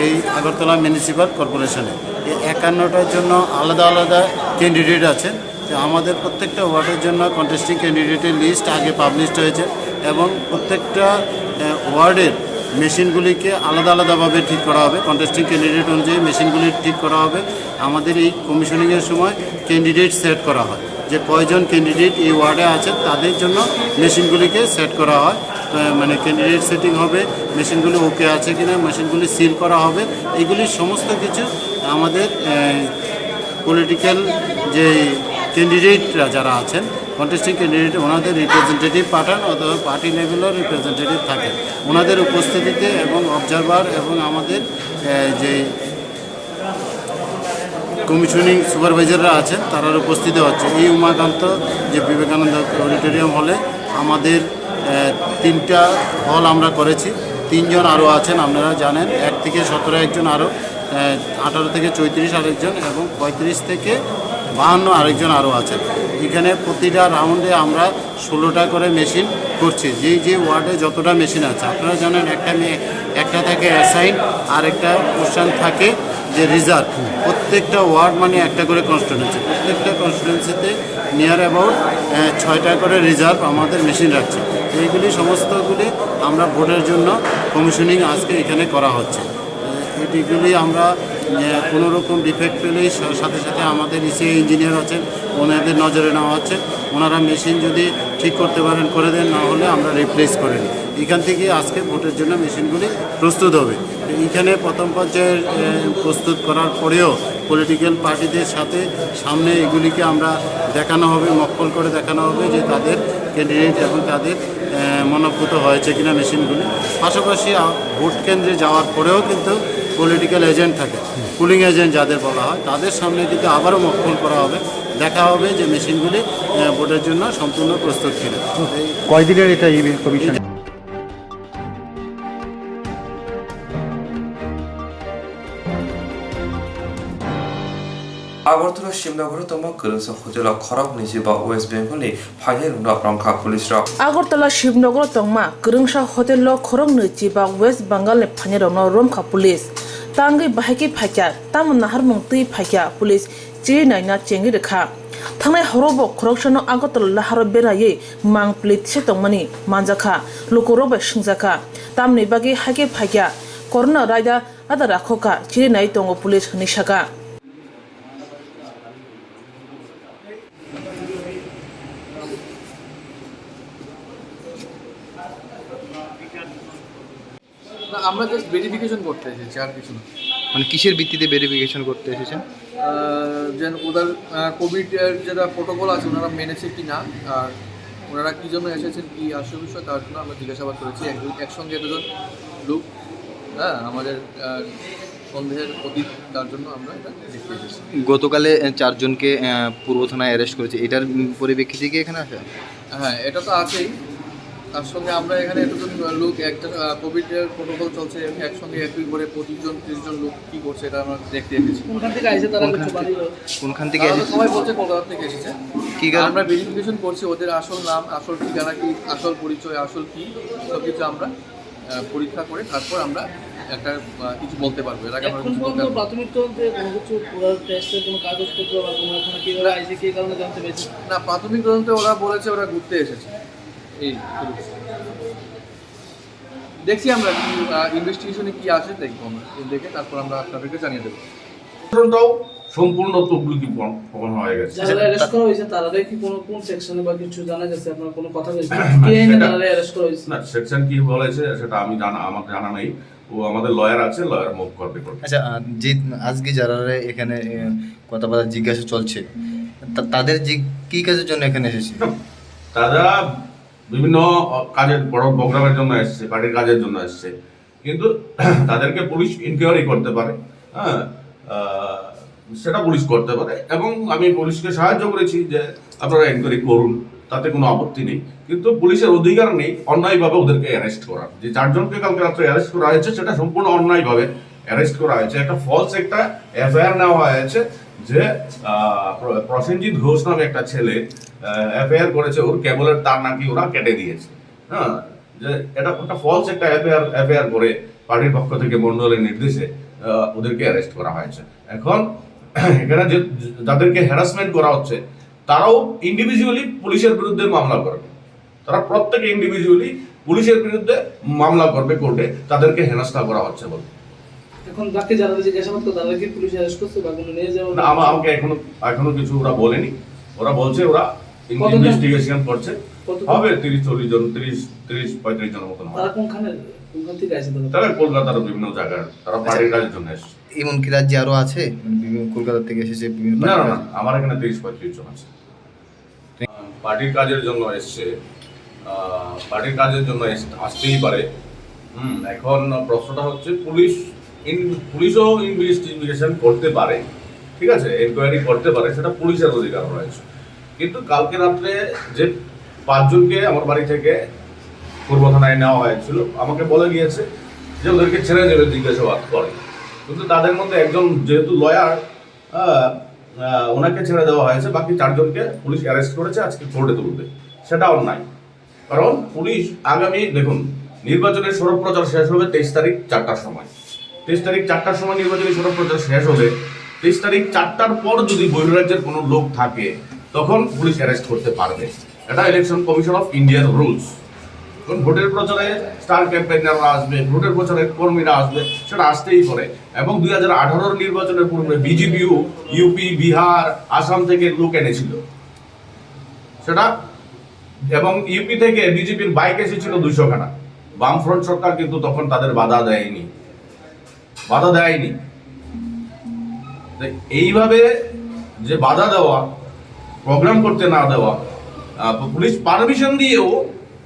এই আগরতলা মিউনিসিপ্যাল কর্পোরেশনে। এই 51টার জন্য আলাদা আলাদা ক্যান্ডিডেট আছেন। আমাদের প্রত্যেকটা ওয়ার্ডের জন্য কন্টেস্টিং ক্যান্ডিডেটের লিস্ট আগে পাবলিশড হয়েছে এবং প্রত্যেকটা ওয়ার্ডের মেশিনগুলিকে আলাদা আলাদাভাবে ঠিক করা হবে। কন্টেস্টিং ক্যান্ডিডেট অনুযায়ী মেশিনগুলি ঠিক করা হবে। আমাদের এই কমিশনিংয়ের সময় ক্যান্ডিডেট সেট করা হয়, যে কয়জন ক্যান্ডিডেট এই ওয়ার্ডে আছেন তাদের জন্য মেশিনগুলিকে সেট করা হয়। মানে ক্যান্ডিডেট সেটিং হবে, মেশিনগুলি ওকে আছে কিনা, মেশিনগুলি সিল করা হবে। এইগুলি সমস্ত কিছু আমাদের পলিটিক্যাল যে ক্যান্ডিডেটরা যারা আছেন কন্টেস্টিং ক্যান্ডিডেট ওনাদের রিপ্রেজেন্টেটিভ পাঠান অথবা পার্টি লেভেলের রিপ্রেজেন্টেটিভ থাকেন ওনাদের উপস্থিতিতে এবং অবজারভার এবং আমাদের যে কমিশনিং সুপারভাইজাররা আছেন তারার উপস্থিতি হচ্ছে। এই উমাকান্ত যে বিবেকানন্দ অডিটোরিয়াম হলে আমাদের 3টা হল আমরা করেছি। 3 জন আরও আছেন, আপনারা জানেন 1 থেকে 17 একজন, আরও 18 থেকে 34 আরেকজন এবং 35 থেকে 52 আরেকজন আরও আছেন। এখানে প্রতিটা রাউন্ডে আমরা 16টা করে মেশিন করছি। যে ওয়ার্ডে যতটা মেশিন আছে আপনারা জানেন একটা থাকে অ্যাসাইন আর একটা কোশ্চেন থাকে যে রিজার্ভ। প্রত্যেকটা ওয়ার্ড মানে একটা করে কনস্টিটিউয়েন্সি, প্রত্যেকটা কনস্টিটিউয়েন্সিতে নিয়ার অ্যাবাউট 6টা করে রিজার্ভ আমাদের মেশিন রাখছে। এইগুলি সমস্তগুলি আমরা ভোটের জন্য কমিশনিং আজকে এখানে করা হচ্ছে। এটিগুলি আমরা কোনো রকম ডিফেক্ট পেলেই সাথে সাথে আমাদের ইসিআই ইঞ্জিনিয়ার আছেন, ওনাদের নজরে নেওয়া হচ্ছে। ওনারা মেশিন যদি ঠিক করতে পারেন করে দেন, না হলে আমরা রিপ্লেস করে নিই। এখান থেকে আজকে ভোটের জন্য মেশিনগুলি প্রস্তুত হবে। এখানে প্রথম পর্যায়ে প্রস্তুত করার পরেও পলিটিক্যাল পার্টিদের সাথে সামনে এগুলিকে আমরা দেখানো হবে, মক্কল করে দেখানো হবে যে তাদের ক্যান্ডিডেট এবং তাদের মনোভূত হয়েছে কিনা মেশিনগুলি। পাশাপাশি ভোট কেন্দ্রে যাওয়ার পরেও কিন্তু পলিটিক্যাল এজেন্ট থাকে, পুলিং এজেন্ট যাদের বলা হয়, তাদের সামনে কিন্তু আবারও মক্কল করা হবে, দেখা হবে যে মেশিনগুলি ভোটের জন্য সম্পূর্ণ প্রস্তুত কিনা। কয়দিনের এটা কমিশন? আগরতলা শিবনগরতম 그래서 호텔 খরাব নিজিবা ওয়েস্ট বেঙ্গলি ফাইনাল রংখা পুলিশরা আগরতলা শিবনগর তংমা গরংসা হোটেল খরং নিজিবা ওয়েস্ট বেঙ্গল ফাইনাল রংখা পুলিশ তাঙ্গি বাহাকি ফাইকা তাম নাহার মুংতি ফাইকা পুলিশ চিরি নাইনা চেঙ্গি রেখা थांनाय हरब खरकसनो আগরতলা लाहार बेरायै मां प्लेट से तंगमानि मानजाखा लुकुरब सिंजाखा तामनि बागि हागे फाइका करना रायदा आदा राखोका चिरि नाय तंग पुलिस निशाका আমরা জাস্ট ভেরিফিকেশন করতে এসেছি, আর কিছু না। মানে কিসের ভিত্তিতে ভেরিফিকেশন করতে এসেছেন? যেন ওদের কোভিডের যেটা প্রোটোকল আছে ওনারা মেনেছে কি না, আর ওনারা কী জন্য এসেছেন, কী আসল বিষয়, তার জন্য আমরা জিজ্ঞাসাবাদ করেছি। একসঙ্গে দুজন লোক, হ্যাঁ, আমাদের সন্দেহের অতীত, তার জন্য আমরা এটা দেখতে এসেছি। গতকালে 4 জনকে পূর্ব থানায় অ্যারেস্ট করেছে, এটার পরিপ্রেক্ষিতে কি এখানে আসে? হ্যাঁ, এটা তো আছেই। তার সঙ্গে আমরা এখানে এতজন লোক, একটা কোভিডের প্রোটোকল চলছে, একসঙ্গে একই করে 25-30 জন লোক কী করছে এটা আমরা দেখতে এসেছি। কোনখান থেকে আসছে তারা? কোনখান থেকে এসেছে? সবাই বলছে কলকাতা থেকে এসেছে। কি কারণ? আমরা ভেরিফিকেশন করছি ওদের আসল নাম, আসল ঠিকানা কি, আসল পরিচয়, আসল কি, সব কিছু আমরা পরীক্ষা করে তারপর আমরা একটা কিছু বলতে পারবো। এর আগে আমরা কিছু বলতে পারবো। প্রাথমিক তদন্তে কোনো কিছু টেস্টের কোনো কাগজপত্র বা কোনো এখানে কিভাবে আইসি কী কারণে জানতে পেরেছি না, প্রাথমিক তদন্তে ওরা বলেছে ওরা ঘুরতে এসেছে। এই দেখছি আমরা ইনভেস্টিগেশনে কি আসে দেখবো, আমরা দেখে তারপর আমরা আপনাদেরকে জানিয়ে দেবো। সম্পূর্ণ তবলিগি প্রমাণ হয়ে গেছে। যারা অ্যারেস্ট করা হয়েছে তারা কি কোন সেকশনে বা কিছু জানা গেছে? আপনার কোনো কথা বলছেন কি আইনে তারা অ্যারেস্ট করা হয়েছে? না, সেকশন কি বলেছে সেটা আমার জানা নেই। ও আমাদের লয়ার আছে, লয়ার মুভ করবে। আচ্ছা, যে আজকে যারা এখানে কথাবার্তা জিজ্ঞাসা চলছে, তাদের কি কাজের জন্য এখানে এসেছে? তারা বিভিন্ন কাজের, বড় প্রোগ্রামের জন্য এসছে, পার্টির কাজের জন্য এসছে, কিন্তু তাদেরকে পুলিশ ইনকোয়ারি করতে পারে। হ্যাঁ, সেটা পুলিশ করতে পারে, এবং আমি পুলিশকে সাহায্য করেছি যে আপনারা এনকোয়ারি করুন, তাতে কোনো আপত্তি নেই। কিন্তু পুলিশের অধিকার নেই অন্যায়ভাবে ওদেরকে অ্যারেস্ট করার। যে 4 জনকে কালকে রাত্রে অ্যারেস্ট করা হয়েছে সেটা সম্পূর্ণ অন্যায়ভাবে অ্যারেস্ট করা হয়েছে। একটা ফলস একটা এফআইআর নেওয়া হয়েছে যে প্রসেনজিৎ ঘোষ নামে একটা ছেলে এফআইআর করেছে, ওর কেবলের তার নাকি ওরা কেটে দিয়েছে। হ্যাঁ, যে এটা একটা ফলস একটা এফআইআর করে পার্টির পক্ষ থেকে মন্ডলের নির্দেশে ওদেরকে অ্যারেস্ট করা হয়েছে। এখন এখানে যে যাদেরকে হ্যারাসমেন্ট করা হচ্ছে তারাও ইন্ডিভিজুয়ালি পুলিশের বিরুদ্ধে মামলা করবে। তারা প্রত্যেকে ইন্ডিভিজুয়ালি পুলিশের বিরুদ্ধে মামলা করবে কোর্টে, তাদেরকে হেনস্থা করা হচ্ছে বলে। এখন বাকি যারা জিজ্ঞাসাবাদ করে তারা কি পুলিশ অ্যারেস্ট করছে বা কোনো নিয়ে যাওয়া? না, আমাকে এখনো কিছু ওরা বলেনি। ওরা বলছে ওরা ইনভেস্টিগেশন করছে, হবে 30-40 জন, 30-35 জনের মতন। তারা কোনখান থেকে আসে? তারা কলকাতার বিভিন্ন জায়গায়, তারা পার্টির কাজের জন্য এসেছে। এমনকি রাজ্যে আরো আছে, কলকাতা থেকে এসেছে বিভিন্ন। না, আমার এখানে 30-35 জন আছে। পার্টির কাজের জন্য এসছে, পার্টির কাজের জন্য আসতেই পারে। এখন প্রশ্নটা হচ্ছে পুলিশও ইনভেস্টিগেশন করতে পারে, ঠিক আছে, এনকোয়ারি করতে পারে, সেটা পুলিশের অধিকার রয়েছে। কিন্তু কালকে রাত্রে যে 5 জনকে আমার বাড়ি থেকে পূর্ব থানায় নেওয়া হয়েছিল, আমাকে বলে গিয়েছে যে ওদেরকে ছেড়ে দেবে জিজ্ঞাসাবাদ করে। কিন্তু তাদের মধ্যে একজন যেহেতু লয়ার, ওনাকে ছেড়ে দেওয়া হয়েছে, বাকি 4 জনকে পুলিশ অ্যারেস্ট করেছে, আজকে কোর্টে তুলবে। সেটা অন্যায়, কারণ পুলিশ আগামী, দেখুন, নির্বাচনের সড়ক প্রচার শেষ হবে 23 তারিখ 4টার সময়। 23 তারিখ 4টার সময় নির্বাচনী সড়ক প্রচার শেষ হবে। 23 তারিখ 4টার পর যদি বহিরাজ্যের কোনো লোক থাকে তখন পুলিশ অ্যারেস্ট করতে পারবে। এটা ইলেকশন কমিশন অফ ইন্ডিয়ার রুলস। কারণ ভোটের প্রচারে স্টার ক্যাম্পেইনাররা আসবে, ভোটের প্রচারে কর্মীরা আসবে, সেটা আসতেই করে। এবং 2018 নির্বাচনের পূর্বে বিজেপিও ইউপি, বিহার, আসাম থেকে লোক এনেছিল সেটা, এবং ইউপি থেকে বিজেপির বাইক এসেছিল 200 খানা। বামফ্রন্ট সরকার কিন্তু তখন তাদের বাধা দেয়নি। এইভাবে যে বাধা দেওয়া, প্রোগ্রাম করতে না দেওয়া, পুলিশ পারমিশন দিয়েও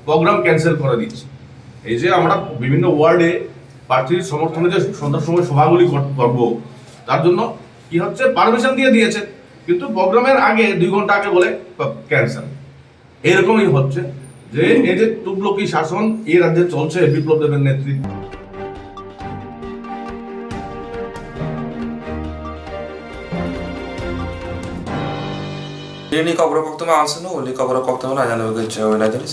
প্রোগ্রাম ক্যান্সেল করে দিচ্ছে। এই যে আমরা বিভিন্ন ওয়ার্ডে প্রার্থীর সমর্থনে যে সন্ধ্যার সময় সভাগুলি করব, তার জন্য কি হচ্ছে, পারমিশন দিয়ে দিয়েছে, কিন্তু প্রোগ্রামের আগে 2 ঘন্টা আগে বলে ক্যান্সেল। এরকমই হচ্ছে যে এই যে তুগলকি শাসন এই রাজ্যে চলছে বিপ্লব দেবের নেতৃত্বে। Ini Kokborok Koktwma ansunu, uli Kokborok Koktwma na janu ge jawa na jadi